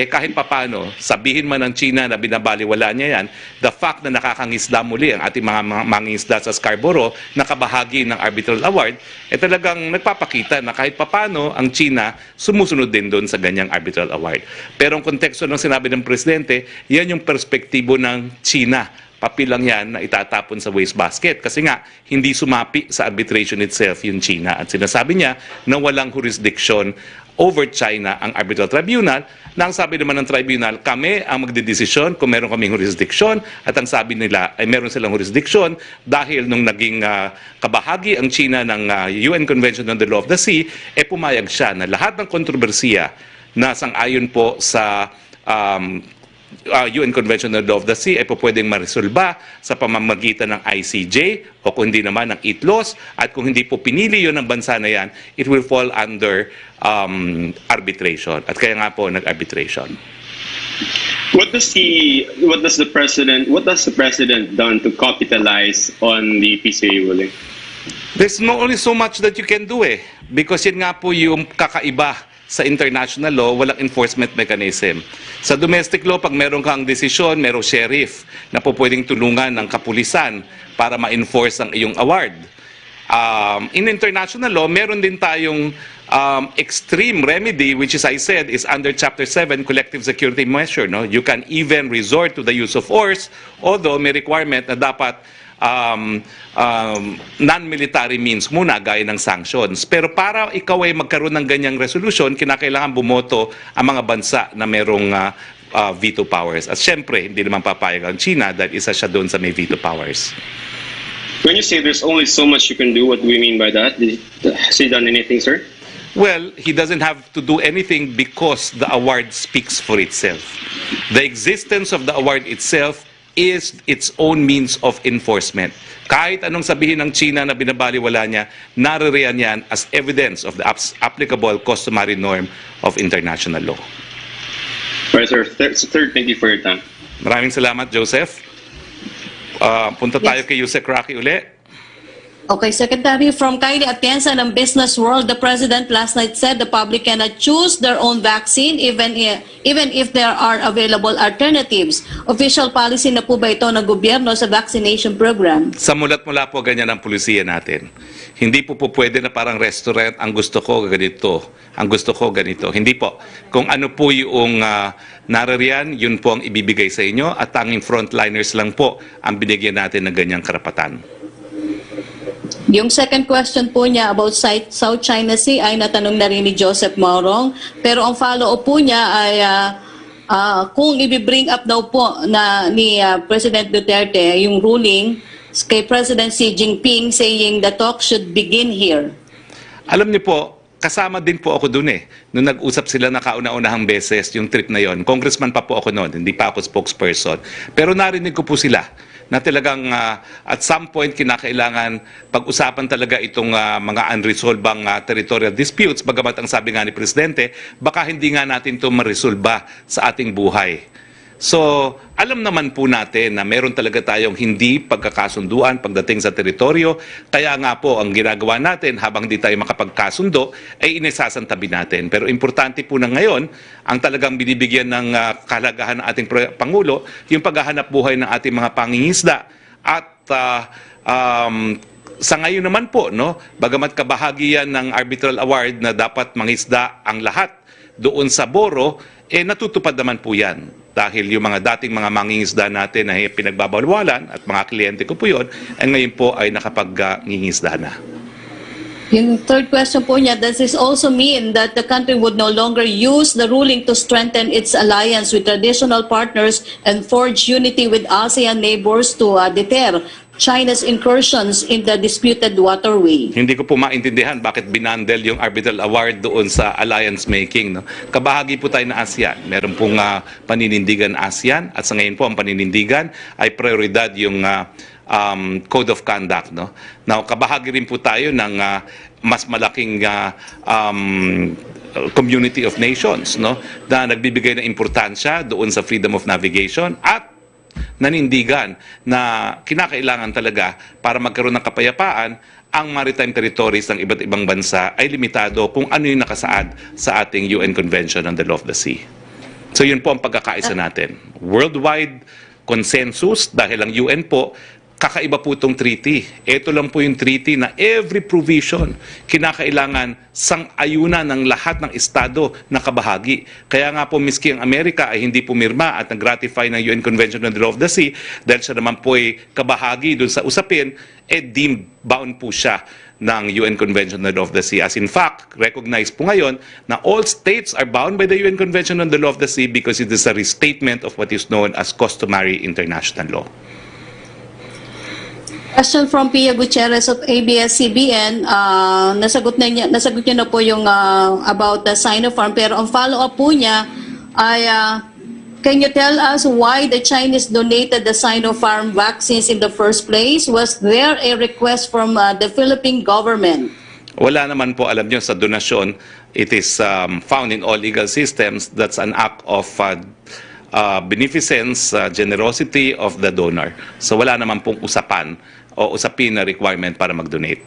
kahit papano, sabihin man ng China na binabaliwala niya yan, the fact na nakakangisda muli ang ating mga mangingisda sa Scarborough, nakabahagi ng arbitral award, talagang nagpapakita na kahit papano ang China sumusunod din doon sa ganyang arbitral award. Pero ang konteksto ng sinabi ng Presidente, yan yung perspektibo ng China. Papel lang yan na itatapon sa wastebasket kasi nga hindi sumapi sa arbitration itself yung China at sinasabi niya na walang jurisdiction over China ang arbitral tribunal na ang sabi naman ng tribunal kami ang magdedesisyon kung meron kaming jurisdiction at ang sabi nila ay meron silang jurisdiction dahil nung naging kabahagi ang China ng UN Convention on the Law of the Sea pumayag siya na lahat ng kontrobersiya na sang-ayon po sa UN Convention on the Law of the Sea ay po pwedeng maresolba sa pamamagitan ng ICJ o kung hindi naman ng ITLOS at kung hindi po pinili yun ng bansa na yan, it will fall under arbitration. At kaya nga po nag-arbitration. What does the president done to capitalize on the PCA ruling? There's only so much that you can do because yun nga po yung kakaiba sa international law, walang enforcement mechanism. Sa domestic law, pag meron kang desisyon, merong sheriff na po pwedeng tulungan ng kapulisan para ma-enforce ang iyong award. In international law, meron din tayong extreme remedy, which is, I said, is under Chapter 7, Collective Security Measure. You can even resort to the use of force, although may requirement na dapat non-military means muna gaya ng sanctions. Pero para ikaw ay magkaroon ng ganyang resolution, kinakailangan bumoto ang mga bansa na merong veto powers. At syempre, hindi naman papayag ang China dahil isa siya doon sa may veto powers. When you say there's only so much you can do, what do we mean by that? Has he done anything, sir? Well, he doesn't have to do anything because the award speaks for itself. The existence of the award itself is its own means of enforcement. Kahit anong sabihin ng China na binabaliwala niya, naririyan yan as evidence of the applicable customary norm of international law. Right, sir. Third, thank you for your time. Maraming salamat, Joseph. Punta tayo kay Yusek Roque uli. Okay, Secretary, from Kylie Atienza ng Business World, the President last night said the public cannot choose their own vaccine even if there are available alternatives. Official policy na po ba ito ng gobyerno sa vaccination program? Sa mulat-mula po ganyan ang pulisiya natin. Hindi po pwede na parang restaurant, ang gusto ko ganito, ang gusto ko ganito. Hindi po. Kung ano po yung naririyan, yun po ang ibibigay sa inyo at tanging frontliners lang po ang binigyan natin ng ganyang karapatan. Yung second question po niya about South China Sea ay natanong na rin ni Joseph Maurong. Pero ang follow-up po niya ay kung i-bring up daw po ni President Duterte yung ruling kay President Xi Jinping saying the talk should begin here. Alam niyo po, kasama din po ako dun nung nag-usap sila na kauna-unahang beses yung trip na yon. Congressman pa po ako noon, hindi pa ako spokesperson. Pero narinig ko po sila na talagang at some point kinakailangan pag-usapan talaga itong mga unresolved territorial disputes, bagamat ang sabi nga ni Presidente, baka hindi nga natin ito maresolba sa ating buhay. So, alam naman po natin na meron talaga tayong hindi pagkakasunduan pagdating sa teritoryo. Kaya nga po, ang ginagawa natin habang hindi tayo makapagkasundo, ay inisasantabi natin. Pero importante po na ngayon, ang talagang binibigyan ng kahalagahan ng ating Pangulo, yung paghahanap buhay ng ating mga pangingisda. At sa ngayon naman po, bagamat kabahagi yan ng arbitral award na dapat mangisda ang lahat doon sa Boro, natutupad naman po yan. Dahil yung mga dating mga mangingisda natin na pinagbabawalan at mga kliyente ko po yun, ngayon po ay nakapag-ngingisda na. Yung third question po niya, does this also mean that the country would no longer use the ruling to strengthen its alliance with traditional partners and forge unity with ASEAN neighbors to deter China's incursions in the disputed waterway? Hindi ko po maintindihan bakit binandel yung arbitral award doon sa alliance making. Kabahagi po tayo na ASEAN. Meron pong paninindigan ASEAN at sa ngayon po ang paninindigan ay prioridad yung Code of Conduct. Now, kabahagi rin po tayo ng mas malaking community of nations na nagbibigay ng importansya doon sa freedom of navigation at nanindigan na kinakailangan talaga para magkaroon ng kapayapaan ang maritime territories ng iba't ibang bansa ay limitado kung ano yung nakasaad sa ating UN Convention on the Law of the Sea. So yun po ang pagkakaisa natin. Worldwide consensus dahil ang UN po, kakaiba po itong treaty. Ito lang po yung treaty na every provision kinakailangan sang-ayunan ng lahat ng estado na kabahagi. Kaya nga po miski ang Amerika ay hindi pumirma at nag-ratify ng UN Convention on the Law of the Sea dahil siya naman po ay kabahagi dun sa usapin, deemed bound po siya ng UN Convention on the Law of the Sea. As in fact, recognized po ngayon na all states are bound by the UN Convention on the Law of the Sea because it is a restatement of what is known as customary international law. Question from Pia Gutierrez of ABS-CBN. Nasagot niyo na po yung about the Sinopharm, pero ang follow-up po niya ay can you tell us why the Chinese donated the Sinopharm vaccines in the first place? Was there a request from the Philippine government? Wala naman po, alam nyo, sa donasyon, it is found in all legal systems. That's an act of beneficence, generosity of the donor. So wala naman pong usapan o usapin na requirement para mag-donate.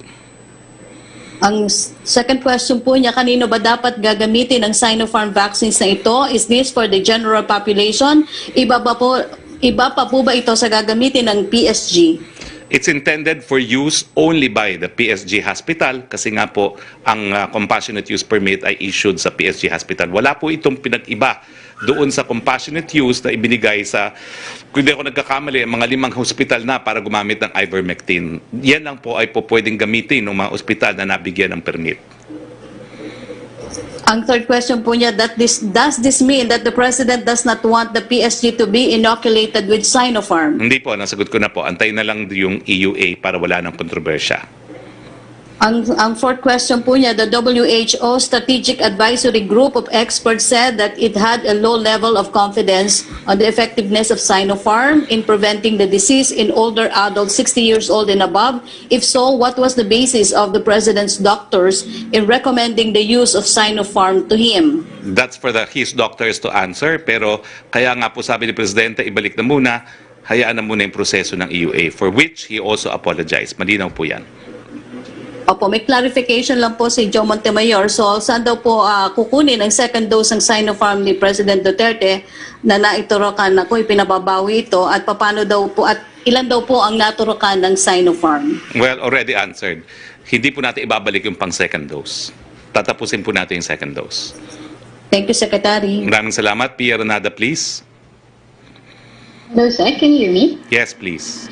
Ang second question po niya, kanino ba dapat gagamitin ang Sinopharm vaccines na ito? Is this for the general population? Iba pa po ba ito sa gagamitin ng PSG? It's intended for use only by the PSG hospital kasi nga po ang compassionate use permit ay issued sa PSG hospital. Wala po itong pinag-iba doon sa compassionate use na ibinigay sa, kung hindi ako nagkakamali, mga 5 hospital na para gumamit ng ivermectin. Yan lang po ay po pwedeng gamitin ng mga ospital na nabigyan ng permit. Ang third question po niya, does this mean that the President does not want the PSG to be inoculated with Sinopharm? Hindi po, nasagot ko na po. Antayin na lang yung EUA para wala ng kontrobersya. Ang fourth question po niya, the WHO Strategic Advisory Group of Experts said that it had a low level of confidence on the effectiveness of Sinopharm in preventing the disease in older adults 60 years old and above. If so, what was the basis of the President's doctors in recommending the use of Sinopharm to him? That's for his doctors to answer, pero kaya nga po sabi ni Presidente, ibalik na muna, hayaan na muna yung proseso ng EUA, for which he also apologized. Malinaw po yan. Opo, may clarification lang po si Joe Montemayor. So, saan daw po kukunin ang second dose ng Sinopharm ni President Duterte na naiturokan na kung ipinababawi ito at paano daw po at ilan daw po ang naturokan ng Sinopharm? Well, already answered. Hindi po natin ibabalik yung pang second dose. Tatapusin po natin yung second dose. Thank you, Secretary. Maraming salamat. Pia Renada, please. Hello, sir. Can you hear me? Yes, please.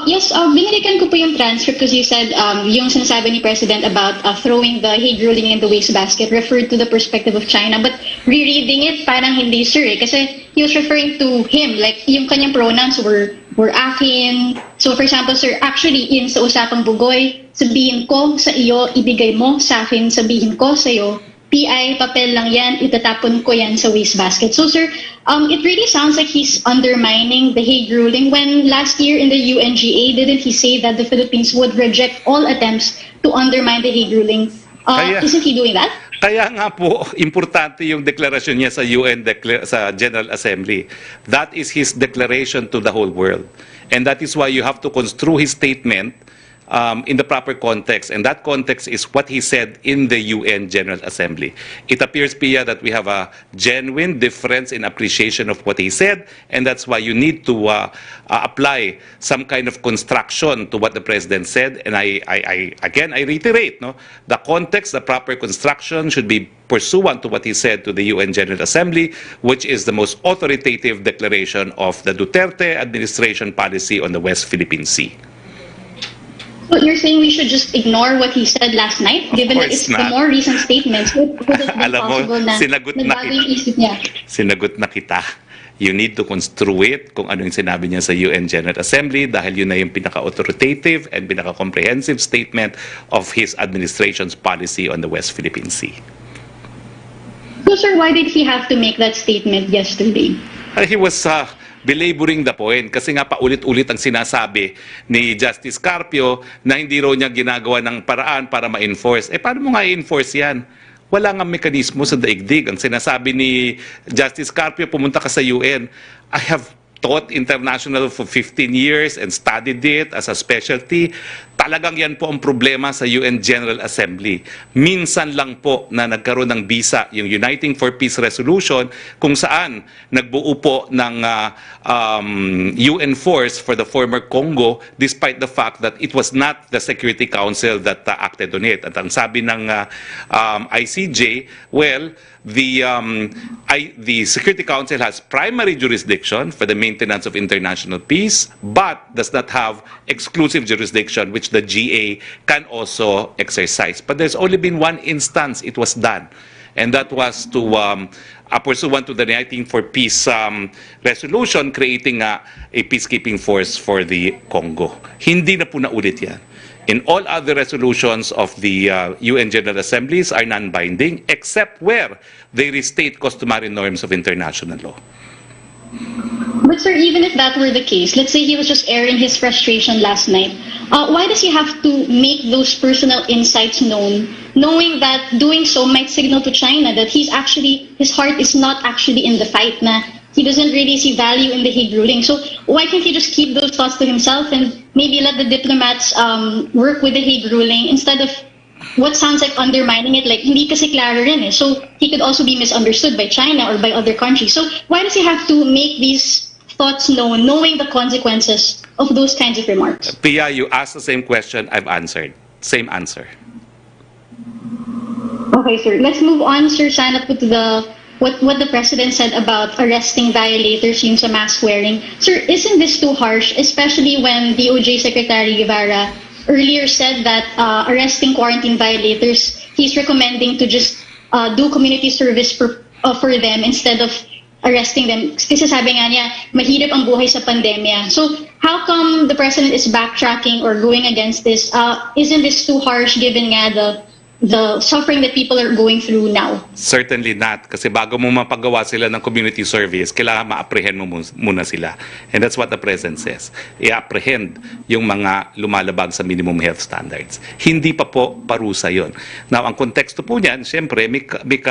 Yes, binalikan ko po yung transcript because you said yung sinasabi ni President about throwing the Hague ruling in the wastebasket referred to the perspective of China. But rereading it, parang hindi, sir. Kasi he was referring to him, like yung kanyang pronouns were akin. So for example, sir, actually in sa usapang bugoy, sabihin ko sa iyo, ibigay mo sa akin, sabihin ko sa iyo, PI, papel lang yan, itatapon ko yan sa wastebasket. So sir, it really sounds like he's undermining the Hague ruling when last year in the UNGA, didn't he say that the Philippines would reject all attempts to undermine the Hague ruling? Isn't he doing that? Kaya nga po, importante yung deklarasyon niya sa sa General Assembly. That is his declaration to the whole world. And that is why you have to construe his statement in the proper context, and that context is what he said in the UN General Assembly. It appears, Pia, that we have a genuine difference in appreciation of what he said, and that's why you need to apply some kind of construction to what the President said. And I reiterate, no, the context, the proper construction should be pursuant to what he said to the UN General Assembly, which is the most authoritative declaration of the Duterte administration policy on the West Philippine Sea. So you're saying we should just ignore what he said last night, given that it's the more recent statements? Would it be possible na nagbago yung isip niya? Sinagot na kita. You need to construe it kung ano yung sinabi niya sa UN General Assembly dahil yun na yung pinaka-authoritative and pinaka-comprehensive statement of his administration's policy on the West Philippine Sea. So sir, why did he have to make that statement yesterday? He was belaboring the point kasi nga paulit-ulit ang sinasabi ni Justice Carpio na hindi raw niya ginagawa ng paraan para ma-enforce. Paano mo nga i-enforce yan? Wala nga mekanismo sa daigdig. Ang sinasabi ni Justice Carpio, pumunta ka sa UN. I have taught international for 15 years and studied it as a specialty. Talagang yan po ang problema sa UN General Assembly. Minsan lang po na nagkaroon ng bisa yung Uniting for Peace Resolution kung saan nagbuo po ng UN force for the former Congo despite the fact that it was not the Security Council that acted on it. At ang sabi ng ICJ, well, the Security Council has primary jurisdiction for the maintenance of international peace but does not have exclusive jurisdiction which the GA can also exercise. But there's only been one instance it was done, and that was to pursuant to the Uniting for Peace resolution creating a peacekeeping force for the Congo. Hindi na po naulit yan. In all other resolutions of the UN General Assemblies are non-binding except where they restate customary norms of international law. But sir, even if that were the case, let's say he was just airing his frustration last night, why does he have to make those personal insights known, knowing that doing so might signal to China that his heart is not actually in the fight, na he doesn't really see value in the Hague ruling? So why can't he just keep those thoughts to himself and maybe let the diplomats work with the Hague ruling instead of what sounds like undermining it? Like, hindi kasi klaro rin eh. So he could also be misunderstood by China or by other countries. So why does he have to make these thoughts known, knowing the consequences of those kinds of remarks? Pia, you asked the same question, I've answered. Same answer. Okay, sir. Let's move on, sir. Sana po to what the President said about arresting violators yung sa mask wearing. Sir, isn't this too harsh, especially when DOJ Secretary Guevara earlier said that arresting quarantine violators, he's recommending to just do community service for them instead of arresting them. Kasi sabi nga niya, mahirap ang buhay sa pandemya. So how come the president is backtracking or going against this? Isn't this too harsh given nga the suffering that people are going through now? Certainly not. Kasi bago mo mapagawa sila ng community service, kailangan ma-apprehend mo muna sila. And that's what the President says. I-apprehend yung mga lumalabag sa minimum health standards. Hindi pa po parusa yon. Now, ang konteksto po niyan, siyempre, may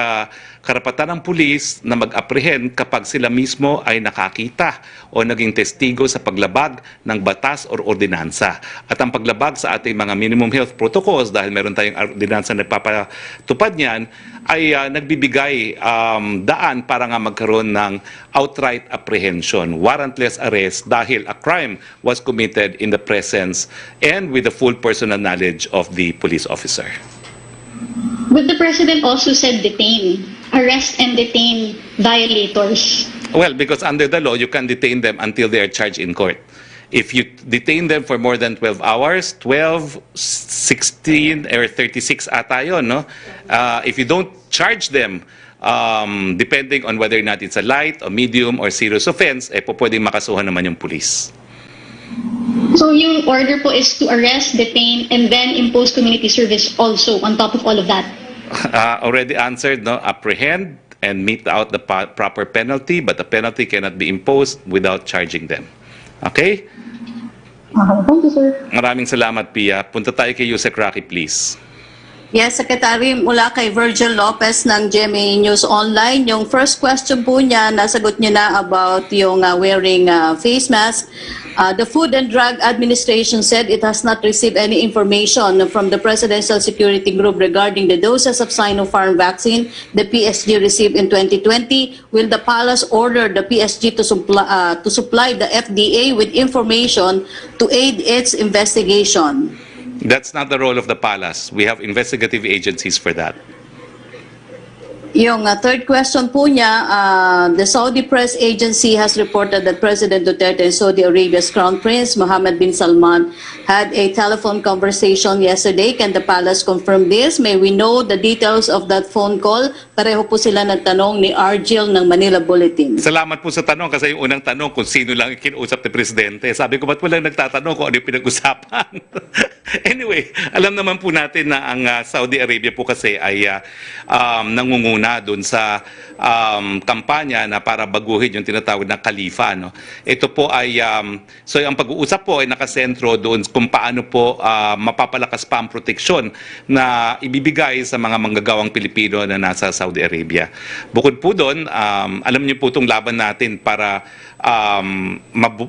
karapatan ng pulis na mag-apprehend kapag sila mismo ay nakakita o naging testigo sa paglabag ng batas o ordinansa. At ang paglabag sa ating mga minimum health protocols, dahil meron tayong ordinansa na nagpapatupad niyan, ay nagbibigay daan para nga magkaroon ng outright apprehension, warrantless arrest dahil a crime was committed in the presence and with the full personal knowledge of the police officer. But the president also said detain, arrest and detain violators. Well, because under the law, you can detain them until they are charged in court. If you detain them for more than 12 hours, 12, 16, or 36 ata yun, no? If you don't charge them, depending on whether or not it's a light, a medium, or serious offense, pwedeng makasuhan naman yung police. So yung order po is to arrest, detain, and then impose community service also on top of all of that? Already answered, no? Apprehend and mete out the proper penalty, but the penalty cannot be imposed without charging them. Okay? Thank you, sir. Maraming salamat, Pia. Punta tayo kay Yusek Rocky, please. Yes, Secretary, mula kay Virgil Lopez ng GMA News Online. Yung first question po niya, nasagot niyo na about yung wearing face mask. The Food and Drug Administration said it has not received any information from the Presidential Security Group regarding the doses of Sinopharm vaccine the PSG received in 2020. Will the palace order the PSG to supply the FDA with information to aid its investigation? That's not the role of the palace. We have investigative agencies for that. Yung third question po niya, the Saudi press agency has reported that President Duterte and Saudi Arabia's Crown Prince Mohammed bin Salman had a telephone conversation yesterday. Can the palace confirm this? May we know the details of that phone call? Pareho po sila nagtanong ni Argil ng Manila Bulletin. Salamat po sa tanong kasi yung unang tanong kung sino lang kinausap ni Presidente. Sabi ko, ba't walang nagtatanong kung ano yung pinag-usapan? Anyway, alam naman po natin na ang Saudi Arabia po kasi ay nangunguna doon sa kampanya na para baguhin yung tinatawag na Khalifa. No? Ito po ay, so ang pag-uusap po ay nakasentro doon kung paano po mapapalakas pa ang proteksyon na ibibigay sa mga manggagawang Pilipino na nasa Saudi Arabia. Bukod po doon, alam niyo po itong laban natin para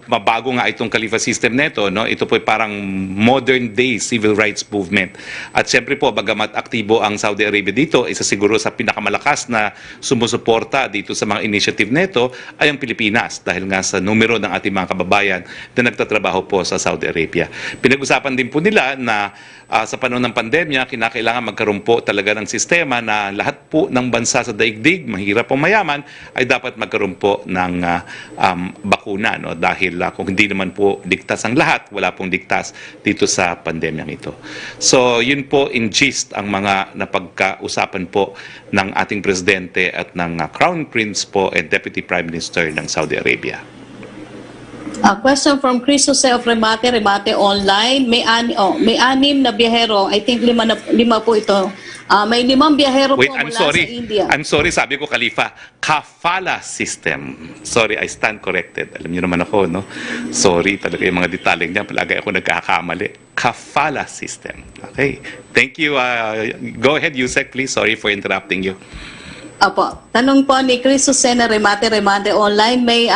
mabago nga itong Khalifa system nito, no? Ito po ay parang modern day civil rights movement. At siyempre po, bagamat aktibo ang Saudi Arabia dito, isa siguro sa pinakamalakas na sumusuporta dito sa mga initiative nito ay ang Pilipinas dahil nga sa numero ng ating mga kababayan na nagtatrabaho po sa Saudi Arabia. Pinag-usapan din po nila na sa panahon ng pandemya, kinakailangan magkaroon po talaga ng sistema na lahat po ng bansa sa daigdig, mahirap o mayaman, ay dapat magkaroon po ng bakuna. No? Dahil kung hindi naman po ligtas ang lahat, wala pong ligtas dito sa pandemyang ito. So yun po in gist ang mga napagkausapan po ng ating Presidente at ng Crown Prince po and Deputy Prime Minister ng Saudi Arabia. A question from Chris Jose of Remate Online. May anim na biyahero. I think lima po ito. May 5 biyahero po mula sa India. I'm sorry, sabi ko Khalifa. Kafala system. Sorry, I stand corrected. Alam niyo naman ako, no? Sorry, talaga yung mga detalye niya. Palagay ako nagkakamali. Kafala system. Okay. Thank you. Go ahead, Yusek, please. Sorry for interrupting you. Apo. Tanong po ni Chris Jose na Remate Online. May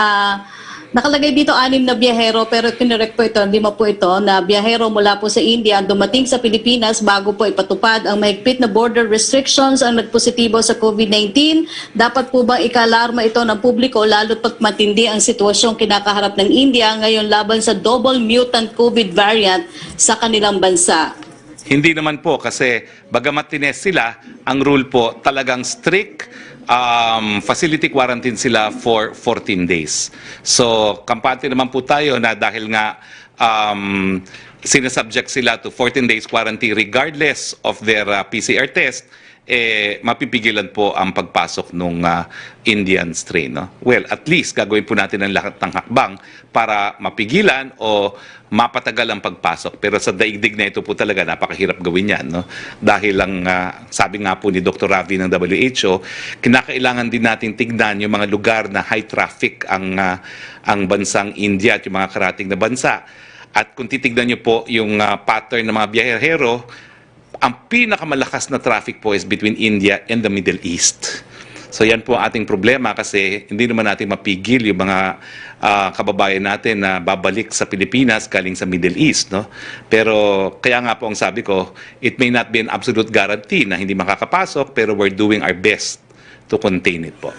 nakalagay dito 6 na biyahero pero kinurek po ito, 5 po ito na biyahero mula po sa India dumating sa Pilipinas bago po ipatupad ang mahigpit na border restrictions ang nagpositibo sa COVID-19. Dapat po bang ikalarma ito ng publiko lalo't pag matindi ang sitwasyong kinakaharap ng India ngayon laban sa double mutant COVID variant sa kanilang bansa? Hindi naman po kasi bagamat tinest sila, ang rule po talagang strict facility quarantine sila for 14 days. So, kampante naman po tayo na dahil nga sinasubject sila to 14 days quarantine regardless of their PCR test, mapipigilan po ang pagpasok ng Indian strain. No? Well, at least gagawin po natin ang lahat ng hakbang para mapigilan o mapatagal ang pagpasok. Pero sa daigdig na ito po talaga, napakahirap gawin yan. No? Dahil ang sabi nga po ni Dr. Ravi ng WHO, kinakailangan din natin tignan yung mga lugar na high traffic ang bansang India at yung mga karating na bansa. At kung titignan nyo po yung pattern ng mga biyahero, ang pinakamalakas na traffic po is between India and the Middle East. So yan po ang ating problema kasi hindi naman natin mapigil yung mga kababayan natin na babalik sa Pilipinas galing sa Middle East. No? Pero kaya nga po ang sabi ko, it may not be an absolute guarantee na hindi makakapasok pero we're doing our best to contain it po.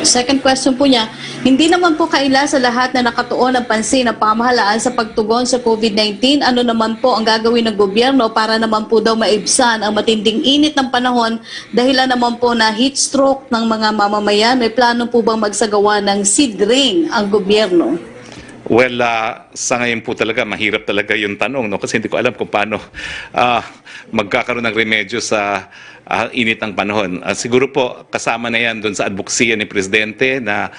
Second question po niya, hindi naman po kaila sa lahat na nakatuon ang pansin ng pamahalaan sa pagtugon sa COVID-19. Ano naman po ang gagawin ng gobyerno para naman po daw maibsan ang matinding init ng panahon dahilan naman po na heat stroke ng mga mamamayan? May plano po bang magsagawa ng seed rain ang gobyerno? Well, sa ngayon po talaga, mahirap talaga yung tanong, no? Kasi hindi ko alam kung paano magkakaroon ng remedyo sa init ng panahon. Siguro po, kasama na yan doon sa advocacy ni Presidente na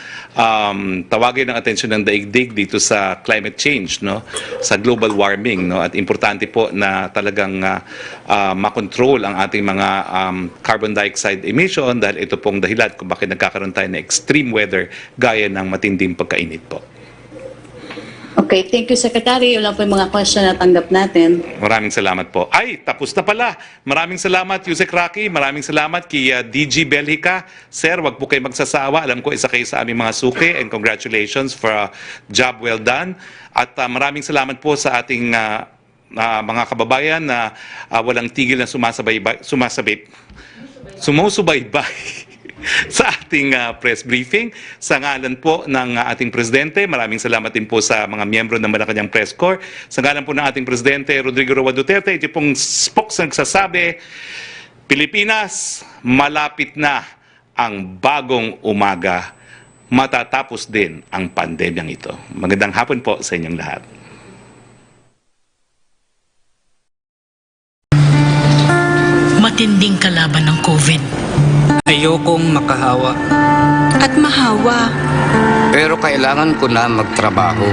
tawagin ang atensyon ng daigdig dito sa climate change, no? Sa global warming. No? At importante po na talagang makontrol ang ating mga carbon dioxide emission dahil ito pong dahilan kung bakit nagkakaroon tayo ng extreme weather gaya ng matinding pagkainit po. Okay, thank you, Secretary. Yun lang po yung mga question na tanggap natin. Maraming salamat po. Ay, tapos na pala. Maraming salamat, Yusek Rocky. Maraming salamat kay DG Belhica. Sir, wag po kayo magsasawa. Alam ko, isa kayo sa aming mga suki and congratulations for a job well done. At maraming salamat po sa ating mga kababayan na walang tigil na sumusubaybay sa ating press briefing. Sa ngalan po ng ating Presidente, maraming salamat din po sa mga miyembro ng Malacanang Press Corps. Sa ngalan po ng ating Presidente, Rodrigo Roa Duterte, ito pong SPOX nagsasabi, Pilipinas, malapit na ang bagong umaga. Matatapos din ang pandemyang ito. Magandang hapon po sa inyong lahat. Matinding kalaban ng COVID. Ayokong makahawa. At mahawa. Pero kailangan ko na magtrabaho.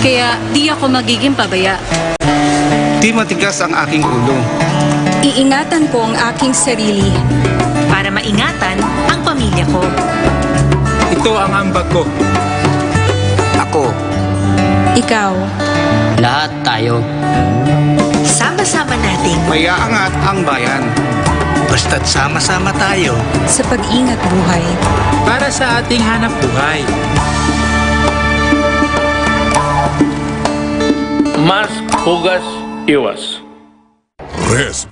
Kaya di ako magiging pabaya. Di matigas ang aking ulo. Iingatan ko ang aking sarili. Para maingatan ang pamilya ko. Ito ang ambag ko. Ako, Ikaw. lahat tayo. Sama-sama nating Mayaangat ang bayan. Basta't sama-sama tayo. Sa pag-ingat buhay. Para sa ating hanap buhay. Mask, hugas, iwas. Res